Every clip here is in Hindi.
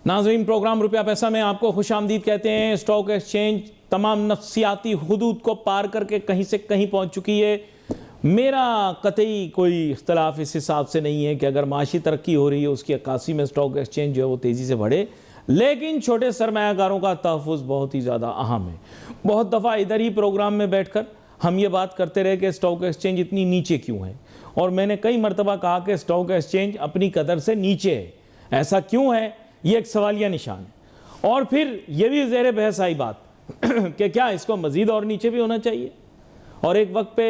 नाज़रीन, प्रोग्राम रुपया पैसा में आपको खुशामदीद कहते हैं। स्टॉक एक्सचेंज तमाम नफ्सियाती हुदूद को पार करके कहीं से कहीं पहुंच चुकी है। मेरा कतई कोई इख्तलाफ इस हिसाब से नहीं है कि अगर माशी तरक्की हो रही है उसकी अक्कासी में स्टॉक एक्सचेंज जो है वो तेज़ी से बढ़े, लेकिन छोटे सरमायाकारों का तहफ़्फ़ुज़ बहुत ही ज़्यादा अहम है। बहुत दफ़ा इधर ही प्रोग्राम में बैठकर हम ये बात करते रहे कि स्टॉक एक्सचेंज इतनी नीचे क्यों है, और मैंने कई मरतबा कहा कि स्टॉक एक्सचेंज अपनी कदर से नीचे है। ऐसा क्यों है, ये एक सवालिया निशान है। और फिर ये भी ज़ेर बहस आई बात कि क्या इसको मज़ीद और नीचे भी होना चाहिए। और एक वक्त पे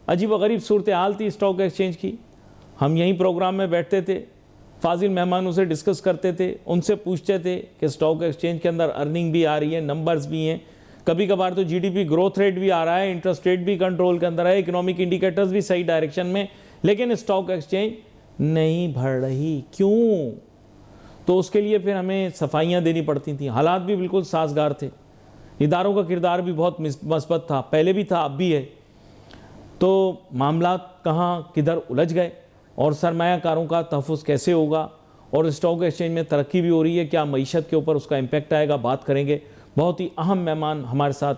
अजीब व गरीब सूरत हाल थी स्टॉक एक्सचेंज की। हम यहीं प्रोग्राम में बैठते थे, फाजिल मेहमानों से डिस्कस करते थे, उनसे पूछते थे कि स्टॉक एक्सचेंज के अंदर अर्निंग भी आ रही है, नंबर्स भी हैं, कभी कभार तो जीडीपी ग्रोथ रेट भी आ रहा है, इंटरेस्ट रेट भी कंट्रोल के अंदर है, इकोनॉमिक इंडिकेटर्स भी सही डायरेक्शन में, लेकिन स्टॉक एक्सचेंज नहीं बढ़ रही। क्यों? तो उसके लिए फिर हमें सफाइयाँ देनी पड़ती थी। हालात भी बिल्कुल साजगार थे, इदारों का किरदार भी बहुत मस्बत था, पहले भी था, अब भी है। तो मामलात कहाँ किधर उलझ गए, और सरमायाकारों का तहफ़्फ़ुज़ कैसे होगा, और स्टॉक एक्सचेंज में तरक्की भी हो रही है, क्या मईशत के ऊपर उसका इम्पेक्ट आएगा, बात करेंगे। बहुत ही अहम मेहमान हमारे साथ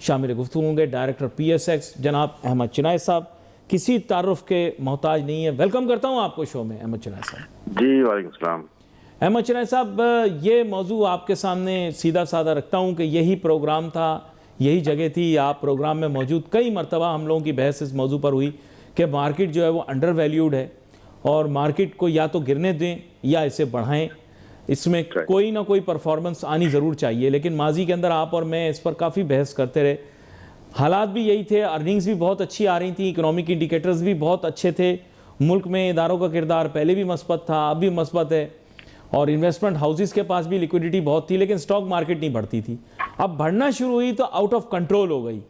शामिल गुफ्तगू होंगे। डायरेक्टर PSX जनाब अहमद चिनाई साहब, किसी तारुफ के मोहताज नहीं है। वेलकम करता हूँ आपको शो में अहमद चिनाई साहब। जी वालेकुम सलाम। अहमद चिनाई साहब, ये मौजू आपके सामने सीधा साधा रखता हूँ कि यही प्रोग्राम था, यही जगह थी, आप प्रोग्राम में मौजूद। कई मरतबा हम लोगों की बहस इस मौजू पर हुई कि मार्केट जो है वो अंडर वैल्यूड है, और मार्केट को या तो गिरने दें या इसे बढ़ाएं, इसमें कोई ना कोई परफॉर्मेंस आनी ज़रूर चाहिए। लेकिन माजी के अंदर आप और मैं इस पर काफ़ी बहस करते रहे। हालात भी यही थे, अर्निंग्स भी बहुत अच्छी आ रही थी, इकोनॉमिक इंडिकेटर्स भी बहुत अच्छे थे, मुल्क में इदारों का किरदार पहले भी मस्बत था, अब भी मस्बत है, और इन्वेस्टमेंट हाउसेस के पास भी लिक्विडिटी बहुत थी, लेकिन स्टॉक मार्केट नहीं बढ़ती थी। अब बढ़ना शुरू हुई तो आउट ऑफ कंट्रोल हो गई,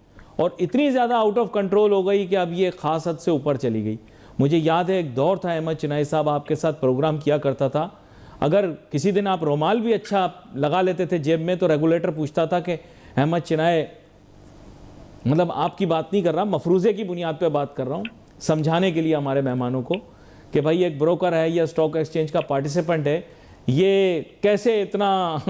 और इतनी ज़्यादा आउट ऑफ कंट्रोल हो गई कि अब ये ख़ास हद से ऊपर चली गई। मुझे याद है एक दौर था, अहमद चिनाई साहब आपके साथ प्रोग्राम किया करता था, अगर किसी दिन आप रुमाल भी अच्छा लगा लेते थे जेब में तो रेगुलेटर पूछता था कि अहमद चिनाई, मतलब आपकी बात नहीं कर रहा, मफरूज़े की बुनियाद पे बात कर रहा हूँ, समझाने के लिए हमारे मेहमानों को कि भाई एक ब्रोकर है या स्टॉक एक्सचेंज का पार्टिसिपेंट है, ये कैसे इतना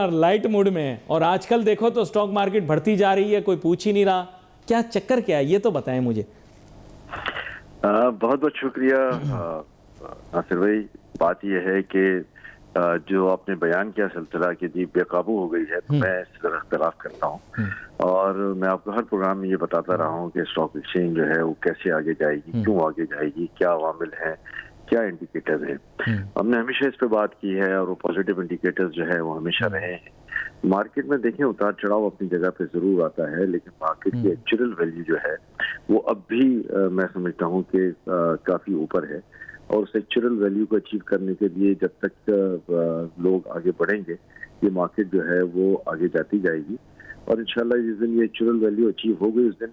लाइट मूड में है, और आजकल देखो तो स्टॉक मार्केट बढ़ती जा रही है, कोई पूछ ही नहीं रहा। क्या चक्कर क्या है, ये तो बताएं मुझे। बहुत बहुत शुक्रिया नासिर भाई। बात यह है कि जो आपने बयान किया सिलसिला कि जी बेकाबू हो गई है, तो मैं इस तरह इख्तलाफ करता हूँ, और मैं आपको हर प्रोग्राम में ये बताता रहा हूँ कि स्टॉक एक्सचेंज जो है वो कैसे आगे जाएगी, क्यों आगे जाएगी, क्या अवामिल हैं, क्या इंडिकेटर है। हमने हमेशा इस पे बात की है, और वो पॉजिटिव इंडिकेटर्स जो है वो हमेशा रहे हैं। मार्केट में देखें उतार चढ़ाव अपनी जगह पे जरूर आता है, लेकिन मार्केट की एक्चुअल वैल्यू जो है वो अब भी मैं समझता हूँ कि काफी ऊपर है, और उस एक्चुअल वैल्यू को अचीव करने के लिए जब तक लोग आगे बढ़ेंगे, ये मार्केट जो है वो आगे जाती जाएगी, और इंशाल्लाह जिस दिन ये एक्चुअल वैल्यू अचीव हो गई उस दिन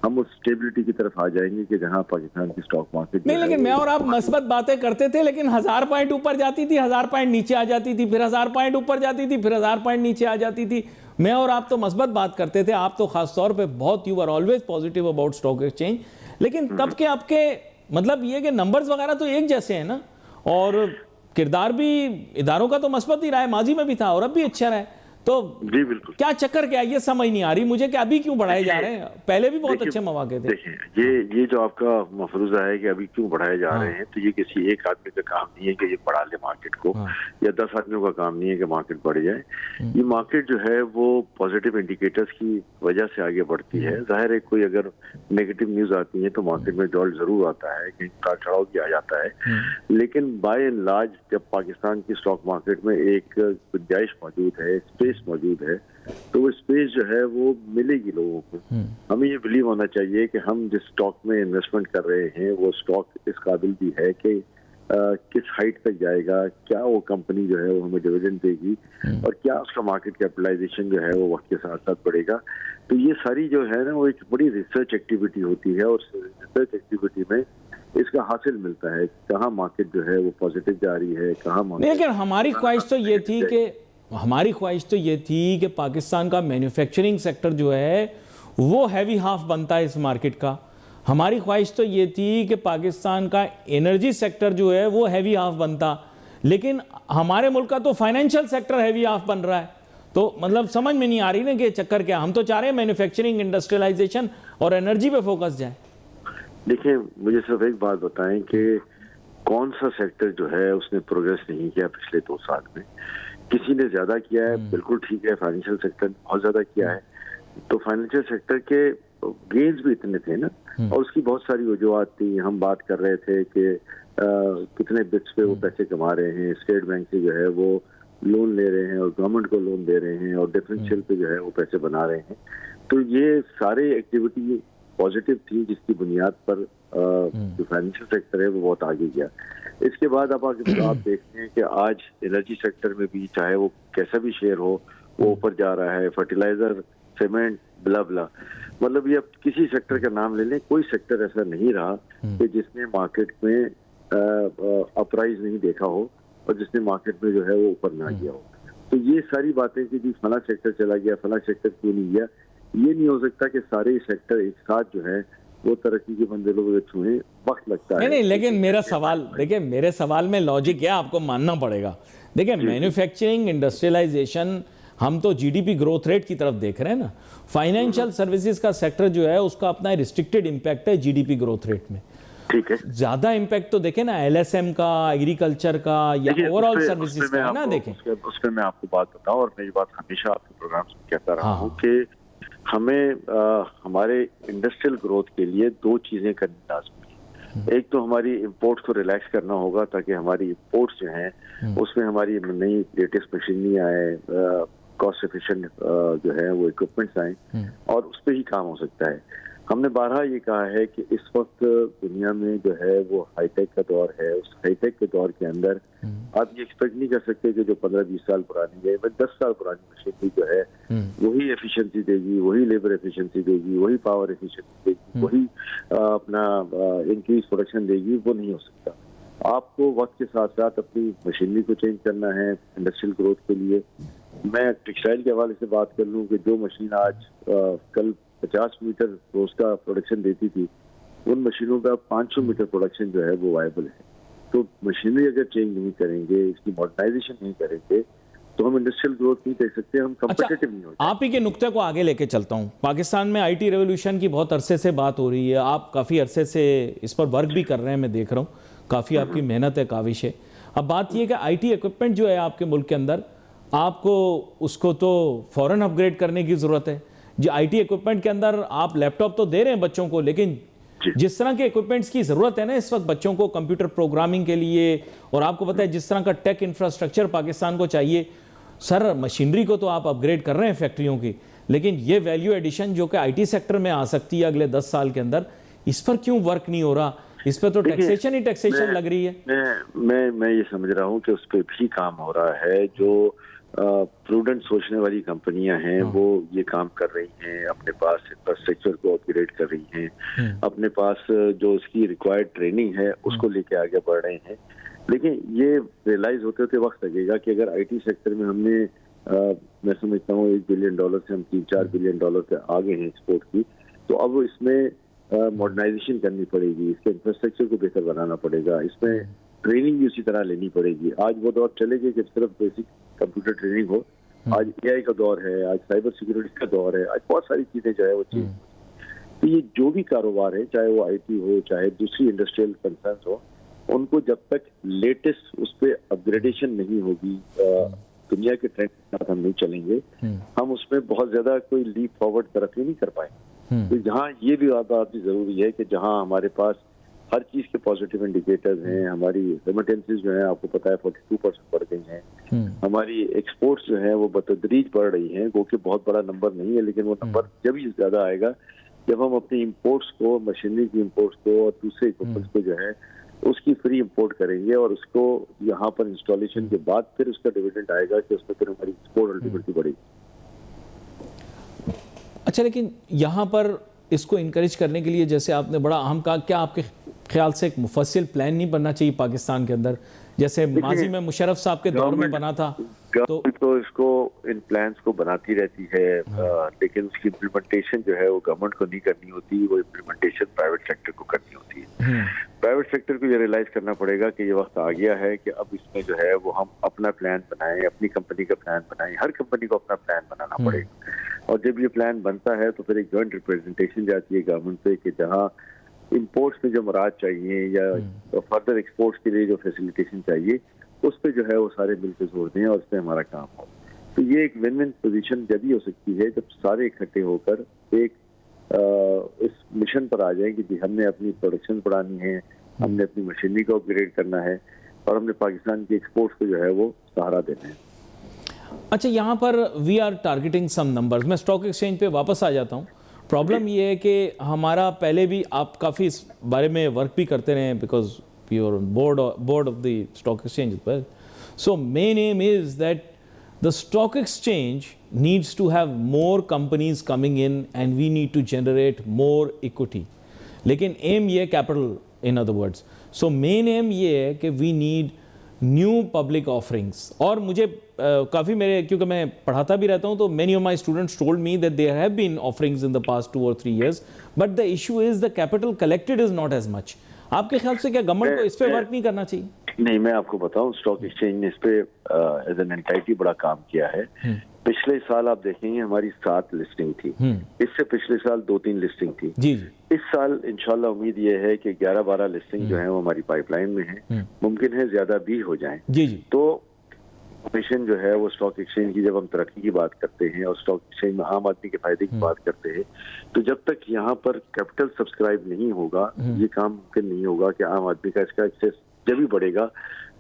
हम उस स्टेबिलिटी की तरफ आ जाएंगे कि जहां पाकिस्तान की स्टॉक मार्केट नहीं, लेकिन मैं और आप मस्बत बातें करते थे, लेकिन 1000 पॉइंट ऊपर जाती थी, 1000 पॉइंट नीचे आ जाती थी, फिर 1000 पॉइंट ऊपर जाती थी, फिर 1000 पॉइंट नीचे आ जाती थी। मैं और आप तो मस्बत बात करते थे, आप तो खास तौर पे बहुत, you are always positive about stock exchange. लेकिन तब के आपके मतलब ये कि नंबर्स वगैरह तो एक जैसे हैं ना, और किरदार भी इदारों का तो मस्बत ही रहा है, माजी में भी था और अब भी अच्छा रहा है। तो जी बिल्कुल, क्या चक्कर क्या है, ये समझ नहीं आ रही मुझे कि अभी क्यों बढ़ाए जा रहे हैं, पहले भी बहुत अच्छे मौके थे। देखिए ये जो आपका मफरूजा है कि अभी क्यों बढ़ाए जा रहे हैं, तो ये किसी एक आदमी का काम नहीं है कि ये बढ़ा ले मार्केट को, या 10 आदमियों का काम नहीं है कि मार्केट बढ़ जाए। ये मार्केट जो है वो पॉजिटिव इंडिकेटर्स की वजह से आगे बढ़ती है। जाहिर है कोई अगर नेगेटिव न्यूज आती है तो मार्केट में डॉल जरूर आता है, कि उतार चढ़ाव भी आ जाता है, लेकिन बाय एंड लार्ज जब पाकिस्तान की स्टॉक मार्केट में एक गुंजाइश मौजूद है, स्पेस मौजूद है, तो वो स्पेस जो है वो मिलेगी लोगों को। हमें ये बिलीव होना चाहिए कि हम जिस स्टॉक में इन्वेस्टमेंट कर रहे हैं वो स्टॉक इस काबिल भी है कि किस हाइट तक जाएगा, क्या वो कंपनी जो है वो हमें डिविडेंड देगी, और क्या उसका मार्केट कैपिटलाइजेशन जो है वो वक्त के साथ साथ बढ़ेगा। तो ये सारी जो है ना वो एक बड़ी रिसर्च एक्टिविटी होती है, और रिसर्च एक्टिविटी में इसका हासिल मिलता है कहाँ मार्केट जो है वो पॉजिटिव जा रही है, कहाँ मार्केट। लेकिन हमारी ख्वाहिश तो ये थी कि पाकिस्तान का मैन्युफैक्चरिंग सेक्टर जो है वो हैवी हाफ बनता है इस मार्केट का। हमारी ख्वाहिश तो ये थी कि पाकिस्तान का एनर्जी सेक्टर जो है वो हैवी हाफ बनता, लेकिन हमारे मुल्क का तो फाइनेंशियल सेक्टर हैवी ऑफ बन रहा है। तो मतलब समझ में नहीं आ रही ना कि चक्कर क्या। हम तो चाह रहे हैं मैन्युफैक्चरिंग, इंडस्ट्रियलाइजेशन और एनर्जी पे फोकस जाए। देखिए, मुझे सिर्फ एक बात बताएं कि कौन सा सेक्टर जो है उसने प्रोग्रेस नहीं किया पिछले 2 साल में। किसी ने ज्यादा किया है, बिल्कुल ठीक है, फाइनेंशियल सेक्टर ने बहुत ज्यादा किया है। तो फाइनेंशियल सेक्टर के गेन्स भी इतने थे ना, और उसकी बहुत सारी वजूहत थी। हम बात कर रहे थे कि कितने बिट्स पे वो पैसे कमा रहे हैं, स्टेट बैंक से जो है वो लोन ले रहे हैं और गवर्नमेंट को लोन दे रहे हैं, और डिफरेंशियल पे जो है वो पैसे बना रहे हैं। तो ये सारे एक्टिविटी पॉजिटिव थी, जिसकी बुनियाद पर जो फाइनेंशियल सेक्टर है वो बहुत आगे गया। इसके बाद अब आप देखते हैं कि आज एनर्जी सेक्टर में भी, चाहे वो कैसा भी शेयर हो, वो ऊपर जा रहा है। फर्टिलाइजर, सीमेंट, ब्ला ब्ला, मतलब ये किसी सेक्टर का नाम ले लें, कोई सेक्टर ऐसा नहीं रहा कि जिसने मार्केट में अपराइज नहीं देखा हो और जिसने मार्केट में जो है वो ऊपर ना गया हो। तो ये सारी बातें कि जी फला सेक्टर चला गया, फला सेक्टर क्यों नहीं गया, ये नहीं हो सकता कि सारे सेक्टर एक साथ जो है वो तरक्की के मंजिलों को छुए। वक्त लगता है। नहीं, लेकिन मेरा सवाल देखिए, मेरे सवाल में लॉजिक है, आपको मानना पड़ेगा। देखिए, मैन्युफैक्चरिंग, इंडस्ट्रियलाइजेशन, हम तो जीडीपी ग्रोथ रेट की तरफ देख रहे हैं ना। फाइनेंशियल सर्विसेज का सेक्टर जो है उसका अपना रिस्ट्रिक्टेड इम्पैक्ट है जीडीपी ग्रोथ रेट में। ठीक है, ज्यादा इम्पैक्ट तो देखें ना एलएसएम का, एग्रीकल्चर का, या ओवरऑल सर्विसेज का है ना। देखें उस पर मैं आपको बात बताऊं, और मैं ये बात हमेशा आपके प्रोग्राम में कहता रहा हूँ कि हमें हमारे इंडस्ट्रियल ग्रोथ के लिए 2 चीजें करनी लाजमी है। एक तो हमारी इंपोर्ट्स को रिलैक्स करना होगा, ताकि हमारी इंपोर्ट्स जो हैं उसमें हमारी नई लेटेस्ट मशीनरी आए, कॉस्ट एफिशिएंट जो है वो इक्विपमेंट्स आए, और उस पर ही काम हो सकता है। हमने बारहा ये कहा है कि इस वक्त दुनिया में जो है वो हाईटेक का दौर है। उस हाईटेक के दौर के अंदर आप ये एक्सपेक्ट नहीं कर सकते कि जो 15-20 साल पुरानी है, 10 साल पुरानी मशीनरी जो है वही एफिशिएंसी देगी, वही लेबर एफिशिएंसी देगी, वही पावर एफिशिएंसी देगी, वही अपना इंक्रीज प्रोडक्शन देगी। वो नहीं हो सकता। आपको वक्त के साथ साथ अपनी मशीनरी को चेंज करना है इंडस्ट्रियल ग्रोथ के लिए। मैं टेक्सटाइल के हवाले से बात कर लूँ कि जो मशीन आज कल 50 मीटर रोज का प्रोडक्शन देती थी, उन मशीनों पे अब 500 मीटर प्रोडक्शन जो है वो वायबल है। तो मशीनरी अगर चेंज नहीं करेंगे, इसकी मॉडर्नाइजेशन नहीं करेंगे, तो हम इंडस्ट्रियल ग्रोथ नहीं देख सकते, हम कंपेटिटिव नहीं होते। आप ही के नुक्ते को आगे लेके चलता हूं। पाकिस्तान में आईटी रेवोल्यूशन की बहुत अरसे से बात हो रही है, आप काफ़ी अरसे से इस पर वर्क भी कर रहे हैं, मैं देख रहा हूँ, काफ़ी आपकी मेहनत है, काविश है। अब बात यह कि आईटी इक्विपमेंट जो है आपके मुल्क के अंदर, आपको उसको तो फ़ौरन अपग्रेड करने की ज़रूरत है। जो आईटी इक्विपमेंट के अंदर आप लैपटॉप तो दे रहे हैं बच्चों को, लेकिन जिस तरह के इक्विपमेंट्स की ज़रूरत है ना इस वक्त बच्चों को कंप्यूटर प्रोग्रामिंग के लिए, और आपको पता है जिस तरह का टेक इंफ्रास्ट्रक्चर पाकिस्तान को चाहिए, सर मशीनरी को तो आप अपग्रेड कर रहे हैं फैक्ट्रियों की, लेकिन ये वैल्यू एडिशन जो कि आईटी सेक्टर में आ सकती है अगले 10 साल के अंदर, इस पर क्यों वर्क नहीं हो रहा? इस पर तो टैक्सेशन ही टैक्सेशन लग रही है। मैं ये समझ रहा हूँ कि उस पर भी काम हो रहा है। जो प्रूडेंट सोचने वाली कंपनियां हैं वो ये काम कर रही हैं, अपने पास इंफ्रास्ट्रक्चर को अपग्रेड कर रही हैं, अपने पास जो उसकी रिक्वायर्ड ट्रेनिंग है उसको लेके आगे बढ़ रहे हैं। लेकिन ये रियलाइज होते होते वक्त लगेगा कि अगर आईटी सेक्टर में हमने मैं समझता हूँ $1 बिलियन से हम $3-4 बिलियन पे आगे हैं एक्सपोर्ट की, तो अब इसमें मॉडर्नाइजेशन करनी पड़ेगी, इसके इंफ्रास्ट्रक्चर को बेहतर बनाना पड़ेगा, इसमें ट्रेनिंग भी उसी तरह लेनी पड़ेगी। आज वो दौर चलेगी कि सिर्फ बेसिक कंप्यूटर ट्रेनिंग हो। आज एआई का दौर है, आज साइबर सिक्योरिटी का दौर है, आज बहुत सारी चीजें जो है वो चीज। तो ये जो भी कारोबार है, चाहे वो आईटी हो, चाहे दूसरी इंडस्ट्रियल कंसर्न हो, उनको जब तक लेटेस्ट उस पर अपग्रेडेशन नहीं होगी, दुनिया के ट्रेंड के साथ हम नहीं चलेंगे, हम उसमें बहुत ज्यादा कोई लीप फॉरवर्ड तरक्की नहीं कर पाएंगे। तो जहाँ ये भी बात जरूरी है कि जहाँ हमारे पास हर चीज के पॉजिटिव इंडिकेटर्स हैं, हमारी रेमिटेंसेस जो है आपको पता है 42% बढ़ गई हैं, हमारी एक्सपोर्ट्स जो है वो बतदरीज बढ़ रही हैं, वो कि बहुत बड़ा नंबर नहीं है, लेकिन वो नंबर जब ही ज्यादा आएगा जब हम अपनी इंपोर्ट्स को, मशीनरी की इंपोर्ट्स को और दूसरे इक्विपमेंट्स को जो है उसकी फ्री इंपोर्ट करेंगे, और उसको यहाँ पर इंस्टॉलेशन के बाद फिर उसका डिविडेंड आएगा कि उसमें फिर हमारी एक्सपोर्ट अल्टीमेटली बढ़ेगी। अच्छा, लेकिन यहाँ पर इसको इनकरेज करने के लिए जैसे आपने बड़ा अहम कहा, क्या आपके ख्याल से एक मुफस्सिल प्लान नहीं बनना चाहिए पाकिस्तान के अंदर, जैसे माजी में मुशर्रफ साहब के दौर में बना था? तो इसको इन प्लान्स को बनाती रहती है, लेकिन उसकी इम्प्लीमेंटेशन जो है वो गवर्नमेंट को नहीं करनी होती, वो इम्प्लीमेंटेशन प्राइवेट सेक्टर को करनी होती है। प्राइवेट सेक्टर को ये रियलाइज करना पड़ेगा कि ये वक्त आ गया है कि अब इसमें जो है वो हम अपना प्लान बनाएं, अपनी कंपनी का प्लान बनाएं। हर कंपनी को अपना प्लान बनाना पड़ेगा, और जब ये प्लान बनता है तो फिर एक जॉइंट रिप्रेजेंटेशन जाती है गवर्नमेंट पे कि जहाँ इंपोर्ट्स में जो मराद चाहिए या फर्दर एक्सपोर्ट्स के लिए जो फैसिलिटेशन चाहिए, उस पर जो है वो सारे मिलकर जोड़ दें और उस पर हमारा काम हो। तो ये एक विन विन पोजीशन जब ही हो सकती है जब सारे इकट्ठे होकर एक इस मिशन पर आ जाए कि जी हमने अपनी प्रोडक्शन बढ़ानी है, हमने अपनी मशीनरी को अपग्रेड करना है, और हमने पाकिस्तान की एक्सपोर्ट्स को जो है वो सहारा देना है। अच्छा, यहाँ पर we are targeting some numbers. मैं स्टॉक एक्सचेंज पे वापस आ जाता हूँ। प्रॉब्लम ये है कि हमारा पहले भी आप काफ़ी इस बारे में वर्क भी करते रहे, because you are on board of the stock exchange. So main aim is that the stock exchange needs to have more companies coming in and we need to generate more equity. लेकिन aim ये capital in other words. So main aim ये है कि we need new public offerings. और मुझे काफ़ी मेरे, क्योंकि मैं पढ़ाता भी रहता हूँ, तो many of my students told me that there have been offerings in the past 2 or 3 years, but the issue is the capital collected is not as much. आपके ख्याल से क्या गवर्नमेंट को इस पे वर्क नहीं करना चाहिए? नहीं, मैं आपको बताऊं, स्टॉक एक्सचेंज ने इस पे एज एन एंटाइटी बड़ा काम किया है। पिछले साल आप देखेंगे हमारी 7 लिस्टिंग थी, इससे पिछले साल 2-3 लिस्टिंग थी। जी। इस साल इंशाल्लाह उम्मीद ये है कि 11-12 लिस्टिंग जो है वो हमारी पाइपलाइन में है, मुमकिन है ज्यादा भी हो जाएं। जी। तो मिशन जो है वो स्टॉक एक्सचेंज की, जब हम तरक्की की बात करते हैं और स्टॉक एक्सचेंज में आम आदमी के फायदे की बात करते हैं, तो जब तक यहाँ पर कैपिटल सब्सक्राइब नहीं होगा ये काम मुमकिन नहीं होगा कि आम आदमी का इसका एक्सेस जब भी बढ़ेगा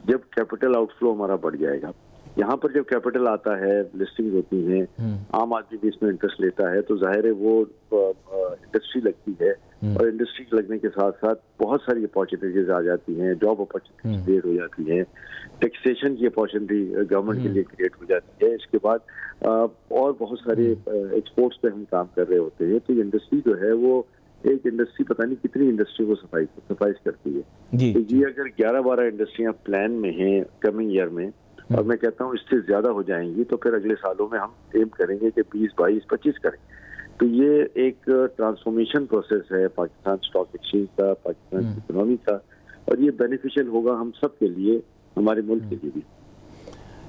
जब कैपिटल आउटफ्लो हमारा बढ़ जाएगा। यहाँ पर जब कैपिटल आता है, लिस्टिंग होती है, आम आदमी भी इसमें इंटरेस्ट लेता है, तो जाहिर है वो इंडस्ट्री लगती है, और इंडस्ट्री लगने के साथ साथ बहुत सारी अपॉर्चुनिटीज आ जाती हैं, जॉब अपॉर्चुनिटीज क्रिएट हो जाती हैं, टैक्सेशन की अपॉर्चुनिटी गवर्नमेंट के लिए क्रिएट हो जाती है। इसके बाद और बहुत सारे एक्सपोर्ट्स पे हम काम कर रहे होते हैं। तो ये इंडस्ट्री जो है वो एक इंडस्ट्री पता नहीं कितनी इंडस्ट्री को सफाइज करती है। तो ये अगर 11-12 इंडस्ट्रियां प्लान में हैं कमिंग ईयर में, और मैं कहता हूँ इससे ज्यादा हो जाएंगी, तो फिर अगले सालों में हम एम करेंगे कि 20, 22, 25 करें। तो ये एक ट्रांसफॉर्मेशन प्रोसेस है पाकिस्तान स्टॉक एक्सचेंज का, पाकिस्तान की इकोनॉमी का, और ये बेनिफिशियल होगा हम सब के लिए, हमारे मुल्क के लिए भी।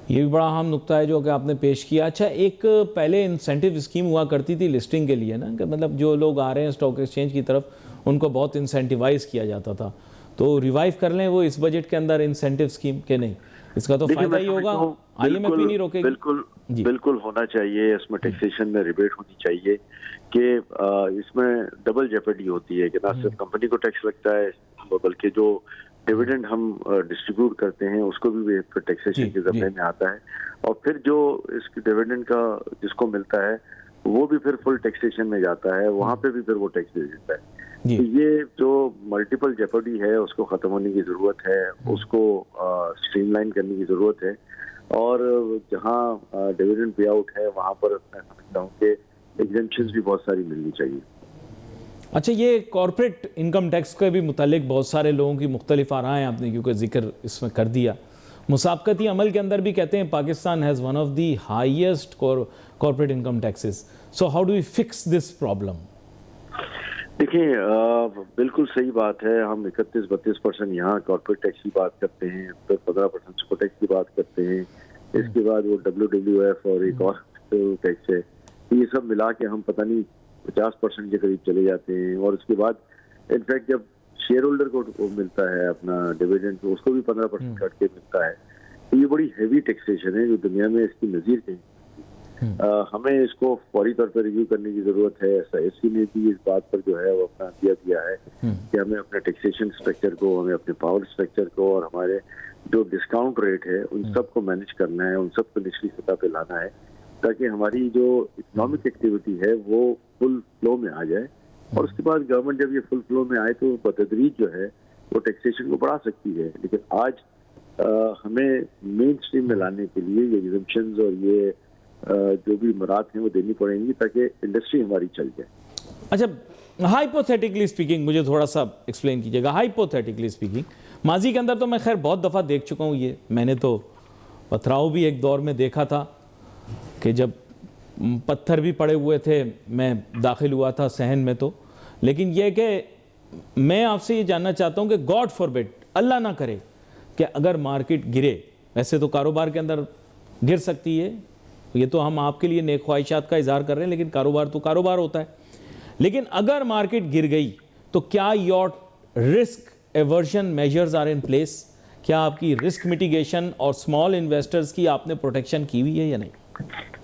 ये भी बड़ा अहम नुक्ता है जो कि आपने पेश किया। अच्छा, एक पहले इंसेंटिव स्कीम हुआ करती थी लिस्टिंग के लिए ना, कि मतलब जो लोग आ रहे हैं स्टॉक एक्सचेंज की तरफ उनको बहुत इंसेंटिवाइज किया जाता था, तो रिवाइव कर लें वो इस बजट के अंदर इंसेंटिव स्कीम के? नहीं, इसका तो फायदा ही होगा, IMF भी नहीं रोकेगी। बिल्कुल होना चाहिए, इसमें टैक्सेशन में रिबेट होनी चाहिए कि इसमें डबल जेपडी होती है कि ना सिर्फ कंपनी को टैक्स लगता है, बल्कि जो डिविडेंड हम डिस्ट्रीब्यूट करते हैं उसको भी टैक्सेशन के ज़मीन में आता है, और फिर जो इस डिविडेंड का जिसको मिलता है वो भी फिर फुल टैक्सेशन में जाता है, वहाँ पे भी फिर वो टैक्स दे देता है। तो ये जो मल्टीपल जेपडी है उसको खत्म होने की जरूरत है, उसको स्ट्रीमलाइन करने की जरूरत है, और जहाँ डिविडेंड पे आउट है वहाँ पर मैं समझता हूँ कि एग्जेम्पशंस भी बहुत सारी मिलनी चाहिए। अच्छा, ये कॉर्पोरेट इनकम टैक्स के भी मुतालिक बहुत सारे लोगों की मुख्तलिफ आराएं आपने क्योंकि जिक्र इसमें कर दिया। मुसाबकती अमल के अंदर भी कहते हैं Pakistan has one of the highest corporate income taxes. So how do we fix this problem? देखिए, बिल्कुल सही बात है। हम 31-32% यहाँ कॉर्पोरेट टैक्स की बात करते हैं, फिर 15% सुपर टैक्स की बात करते हैं, इसके बाद वो WWF और एक और टैक्स है, ये सब मिला के हम पता नहीं 50% के करीब चले जाते हैं। और उसके बाद इनफैक्ट जब शेयर होल्डर को मिलता है अपना डिविडेंड, तो उसको भी 15% कट के मिलता है। तो ये बड़ी हैवी टैक्सेशन है जो दुनिया में इसकी नज़ीर कहीं। हमें इसको फौरी तौर पर रिव्यू करने की जरूरत है। SIFC ने भी इस बात पर जो है वो अपना दिया है कि हमें अपने टैक्सेशन स्ट्रक्चर को, हमें अपने पावर स्ट्रक्चर को और हमारे जो डिस्काउंट रेट है उन सब को मैनेज करना है, उन सब को निचली सतह पे लाना है, ताकि हमारी जो इकोनॉमिक एक्टिविटी है वो फुल फ्लो में आ जाए। और उसके बाद गवर्नमेंट जब ये फुल फ्लो में आए तो बतदरीज जो है वो टैक्सेशन को बढ़ा सकती है। लेकिन आज हमें मेन स्ट्रीम में लाने के लिए ये एग्जम्पशंस और ये जो भी मराहत हैं वो देनी पड़ेंगी ताकि इंडस्ट्री हमारी चल जाए। अच्छा, हाइपोथेटिकली स्पीकिंग मुझे थोड़ा सा एक्सप्लेन कीजिएगा। हाइपोथेटिकली स्पीकिंग, माजी के अंदर तो मैं खैर बहुत दफ़ा देख चुका हूँ ये, मैंने तो पथराव भी एक दौर में देखा था कि जब पत्थर भी पड़े हुए थे, मैं दाखिल हुआ था सहन में, तो लेकिन यह कि मैं आपसे ये जानना चाहता हूं कि गॉड फॉरबिड, अल्लाह ना करे कि अगर मार्केट गिरे, वैसे तो कारोबार के अंदर गिर सकती है, ये तो हम आपके लिए नेक ख्वाहिशात का इजहार कर रहे हैं, लेकिन कारोबार तो कारोबार होता है। लेकिन अगर मार्केट गिर गई तो क्या your risk aversion measures are in place? क्या आपकी रिस्क मिटिगेशन और स्मॉल इन्वेस्टर्स की आपने प्रोटेक्शन की हुई है या नहीं?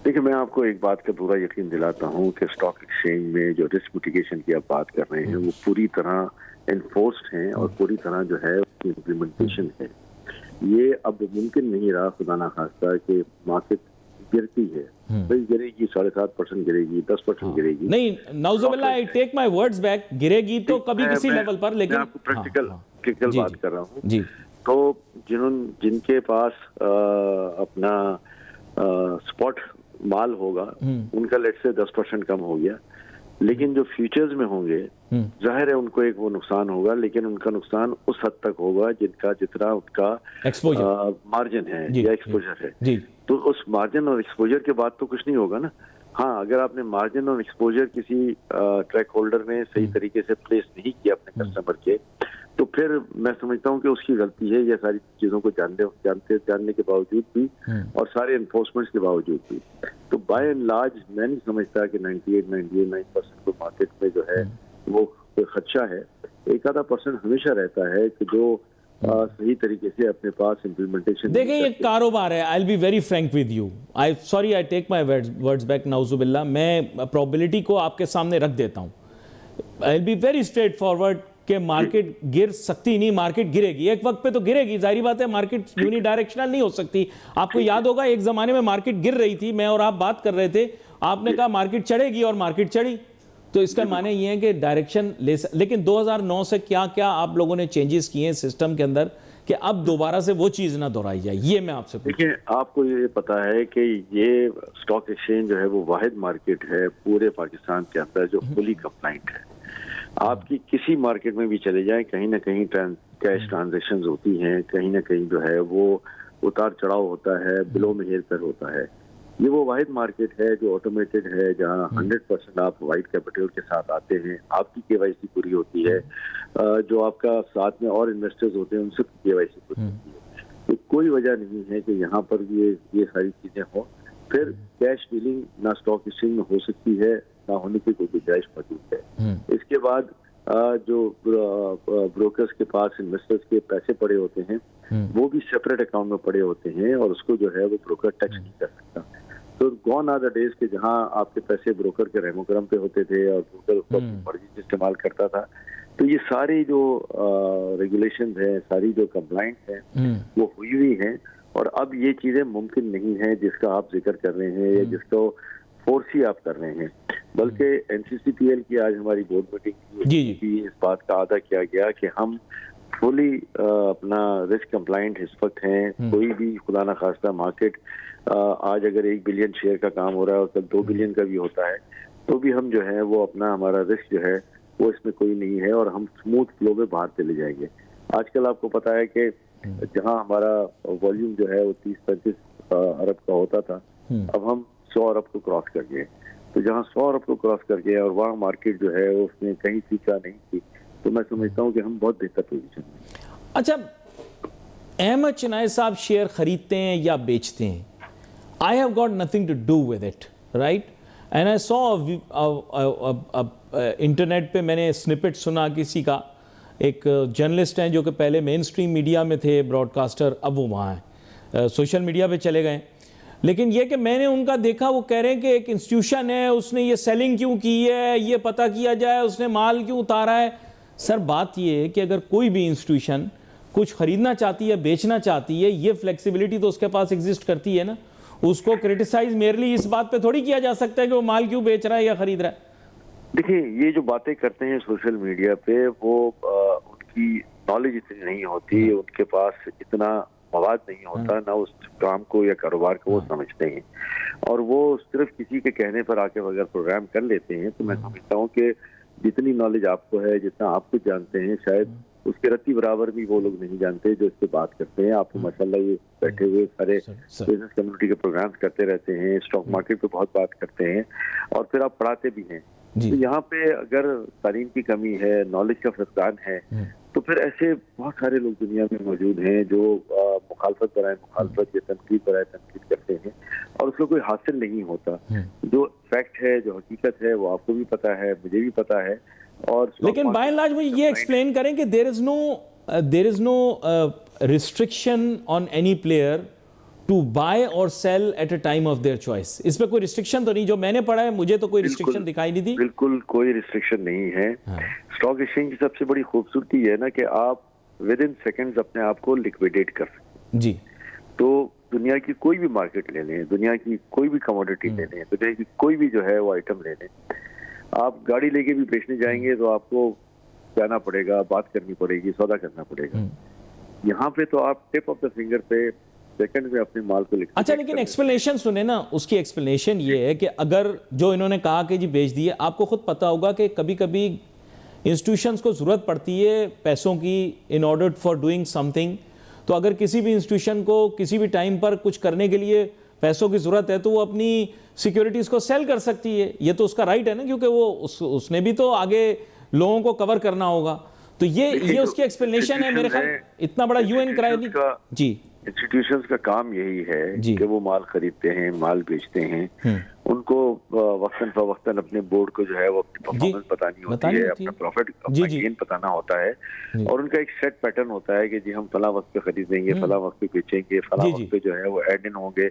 देखिए, मैं आपको एक बात का पूरा यकीन दिलाता हूं कि स्टॉक एक्सचेंज में जो रिस्क मिटिगेशन की आप बात कर रहे हैं वो पूरी तरह एनफोर्स्ड है और पूरी तरह जो है उसकी इम्प्लीमेंटेशन है। ये अब मुमकिन नहीं रहा खुदा ना खास्ता कि मार्केट गिरती है, भाई गिरेगी, 7.5% गिरेगी, 10% गिरेगी। नहीं, नाउजुबिल्लाह, I take my words back, गिरेगी तो कभी किसी लेवल पर, लेकिन मैं आपको प्रैक्टिकल बात कर रहा हूँ। जी, तो जिनके पास अपना स्पॉट माल होगा उनका लेट से 10% कम हो गया, लेकिन जो फ्यूचर्स में होंगे जाहिर है उनको एक वो नुकसान होगा, लेकिन उनका नुकसान उस हद तक होगा जितना उनका एक्सपोजर मार्जिन है या एक्सपोजर है। जी, तो उस मार्जिन और एक्सपोजर के बाद तो कुछ नहीं होगा ना। हाँ, अगर आपने मार्जिन और एक्सपोजर किसी ट्रैक होल्डर ने सही तरीके से प्लेस नहीं किया अपने कस्टमर के, तो फिर मैं समझता हूँ कि उसकी गलती है, ये सारी चीजों को जानने के बावजूद भी और सारे एनफोर्समेंट्स के बावजूद भी। तो बाय एंड लार्ज मैं नहीं समझता कि 98-99% तो मार्केट में जो है वो कोई खदशा है। एक आधा परसेंट हमेशा रहता है कि जो सही तरीके से अपने पास इम्प्लीमेंटेशन। देखिए, ये कारोबार है। I will be very frank with you, I sorry, I take my words back, नाउजुबिल्लाह। मैं प्रोबेबिलिटी को आपके सामने रख देता हूँ। I will be very straightforward कि मार्केट गिर सकती नहीं, मार्केट गिरेगी, एक वक्त पे तो गिरेगी, जाहिर बात है, मार्केट यूनिडायरेक्शनल नहीं हो सकती। आपको याद होगा एक जमाने में मार्केट गिर रही थी, मैं और आप बात कर रहे थे, आपने कहा मार्केट चढ़ेगी और मार्केट चढ़ी। तो इसका माने ये है कि डायरेक्शन लेकिन 2009 से क्या क्या आप लोगों ने चेंजेस किए हैं सिस्टम के अंदर कि अब दोबारा से वो चीज ना दोहराई जाए, ये मैं आपसे देखिए, आपको ये पता है कि ये स्टॉक एक्सचेंज जो है वो वाहिद मार्केट है पूरे पाकिस्तान के अंदर जो फुली कंप्लाइंट है। आपकी किसी मार्केट में भी चले जाएं, कहीं ना कहीं कैश ट्रांजैक्शंस होती हैं, कहीं ना कहीं जो है वो उतार चढ़ाव होता है, बिलों में हेर फेर होता है। ये वो वाहिद मार्केट है जो ऑटोमेटेड है, जहाँ 100% आप वाइट कैपिटल के साथ आते हैं, आपकी केवाईसी पूरी होती है, जो आपका साथ में और इन्वेस्टर्स होते हैं उनसे केवाईसी पूरी होती है। तो कोई वजह नहीं है कि यहाँ पर ये सारी चीजें हों। फिर कैश डीलिंग ना स्टॉक एक्सचेंज में हो सकती है, ना होने की कोई गुंजाइश मौजूद है। इसके बाद जो ब्रोकर्स के पास इन्वेस्टर्स के पैसे पड़े होते हैं वो भी सेपरेट अकाउंट में पड़े होते हैं और उसको जो है वो ब्रोकर टच नहीं कर सकता। तो गॉन आर द डेज के जहां आपके पैसे ब्रोकर के रहमो करम पे होते थे और ब्रोकर उसको अपनी मर्जी से इस्तेमाल करता था। तो ये सारी जो रेगुलेशंस हैं, सारी जो कंप्लाइंस हैं वो हुई हुई हैं और अब ये चीजें मुमकिन नहीं है जिसका आप जिक्र कर रहे हैं या जिसको फोर्स ही आप कर रहे हैं। बल्कि एनसीसीपीएल की आज हमारी बोर्ड मीटिंग की इस बात का आदा किया गया कि हम फुली अपना रिस्क कंप्लाइंट इस वक्त हैं। कोई भी खुदा ना खास्ता मार्केट आज अगर 1 बिलियन शेयर का काम हो रहा है और कल 2 बिलियन का भी होता है तो भी हम जो है वो अपना हमारा रिस्क जो है वो इसमें कोई नहीं है और हम स्मूथ फ्लो में बाहर चले जाएंगे। आजकल आपको पता है कि जहां हमारा वॉल्यूम जो है वो 30-35 अरब का होता था, अब हम 100 अरब को क्रॉस कर गए। तो जहां 100 अरब को क्रॉस कर गए और वहाँ मार्केट जो है उसमें कहीं थी क्या नहीं थी, तो मैं समझता हूँ कि हम बहुत बेहतर पोजीशन में। अच्छा, अहमद चिनाई साहब शेयर खरीदते हैं या बेचते हैं, I have got nothing to do with it, right? And I saw internet पे मैंने स्निपेट सुना किसी का, एक जर्नलिस्ट हैं जो कि पहले मेन स्ट्रीम मीडिया में थे, ब्रॉडकास्टर, अब वो वहाँ हैं, सोशल मीडिया पे चले गए। लेकिन ये कि मैंने उनका देखा, वो कह रहे हैं कि एक इंस्टीट्यूशन है, उसने ये सेलिंग क्यों की है, ये पता किया जाए, उसने माल क्यों उतारा है। सर, बात ये है कि अगर कोई भी इंस्टीट्यूशन कुछ खरीदना चाहती है, बेचना चाहती है, ये फ्लेक्सिबिलिटी तो उसके पास एग्जिस्ट करती है ना। उसको क्रिटिसाइज मेरली इस बात पे थोड़ी किया जा सकता है कि वो माल क्यों बेच रहा है या खरीद रहा है। देखिए, ये जो बातें करते हैं सोशल मीडिया पे वो उनकी नॉलेज इतनी नहीं होती, उनके पास इतना मवाद नहीं होता, ना उस काम को या कारोबार को वो समझते हैं और वो सिर्फ किसी के कहने पर आके अगर प्रोग्राम कर लेते हैं। तो मैं समझता हूँ कि जितनी नॉलेज आपको है, जितना आप कुछ जानते हैं, शायद उसके रत्ती बराबर भी वो लोग नहीं जानते जो इस पे बात करते हैं। आपको माशाल्लाह ये बैठे हुए सारे बिजनेस कम्युनिटी के प्रोग्राम्स करते रहते हैं, स्टॉक मार्केट पे बहुत बात करते हैं और फिर आप पढ़ाते भी हैं। तो यहाँ पे अगर तालीम की कमी है, नॉलेज का फकदान है, तो फिर ऐसे बहुत सारे लोग दुनिया में मौजूद हैं जो मुखालफत बनाए मुखालफत या तनकीद बनाए तनकीद करते हैं और उसको कोई हासिल नहीं होता। जो फैक्ट है, जो हकीकत है, वो आपको भी पता है, मुझे भी पता है। और लेकिन बाय एंड लार्ज मुझे ये एक्सप्लेन करें कि there is no restriction on any player to buy और sell at a time of their choice. इस पे कोई रिस्ट्रिक्शन तो नहीं, जो मैंने पढ़ा है मुझे तो कोई रिस्ट्रिक्शन दिखाई नहीं दी। बिल्कुल कोई रिस्ट्रिक्शन नहीं है। स्टॉक एक्सचेंज की सबसे बड़ी खूबसूरती है ना कि आप विद इन सेकेंड्स अपने आप को लिक्विडेट कर सकते जी। तो दुनिया की कोई भी मार्केट ले लें, दुनिया की कोई भी कमोडिटी ले लें, दुनिया की कोई भी जो है वो आइटम ले लें, आप गाड़ी लेके भी बेचने जाएंगे तो आपको जाना पड़ेगा, बात करनी पड़ेगी, सौदा करना पड़ेगा। यहाँ पे तो आप टिप ऑफ द फिंगर पे सेकंड में अपने माल को लिख। अच्छा, लेकिन एक्सप्लेनेशन सुने ना, उसकी एक्सप्लेनेशन ये है कि अगर जो इन्होंने कहा कि जी बेच दिए, आपको खुद पता होगा कि कभी कभी इंस्टीट्यूशंस को जरूरत पड़ती है पैसों की in order for doing something. तो अगर किसी भी इंस्टीट्यूशन को किसी भी टाइम पर कुछ करने के लिए पैसों की जरूरत है तो वो अपनी सिक्योरिटीज को सेल कर सकती है। ये तो उसका राइट है ना, क्योंकि वो उसने भी तो आगे लोगों को कवर करना होगा। तो ये उसकी एक्सप्लेनेशन है मेरे ख्याल। इतना बड़ा यूएन क्राइसिस जी, इंस्टीट्यूशंस का काम यही है कि वो माल खरीदते हैं, माल बेचते हैं। उनको वक्तन फवक्तन अपने बोर्ड को जो है वो अपनी परफॉर्मेंस बतानी होती है, अपना प्रॉफिट, अपना गेन बताना होता है और उनका एक सेट पैटर्न होता है कि जी हम फला वक्त पे खरीदेंगे, फला वक्त पे बेचेंगे, फला वक्त पे जो है वो एड इन होंगे,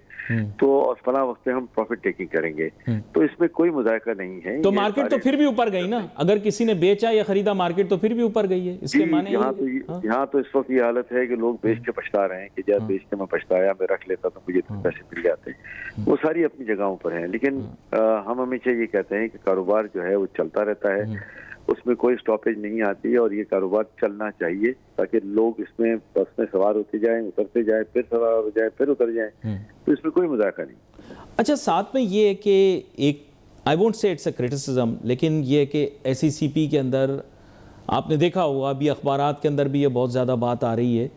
तो और फला वक्त पे हम प्रॉफिट टेकिंग करेंगे। तो इसमें कोई मुजायका नहीं है। तो मार्केट तो फिर भी ऊपर गई ना, अगर किसी ने बेचा या खरीदा मार्केट तो फिर भी ऊपर गई है। इसके माने यहाँ तो इस वक्त ये हालत है कि लोग बेच के पछता रहे हैं कि जब बेच के मैं पछताया, मैं रख लेता तो मुझे पैसे मिल जाते। वो सारी अपनी जगहों पर है, लेकिन हम हमेशा ये कहते हैं कि कारोबार जो है वो चलता रहता है, उसमें कोई स्टॉपेज नहीं आती और ये कारोबार चलना चाहिए ताकि लोग इसमें बस में सवार होते जाएं, उतरते जाएं, फिर सवार हो जाएं, फिर उतर जाएं। तो इसमें कोई मजाका नहीं। अच्छा, साथ में ये है कि एक I won't say it's a criticism, लेकिन ये है कि SECP के अंदर आपने देखा होगा, अभी अखबारात के अंदर भी ये बहुत ज़्यादा बात आ रही है।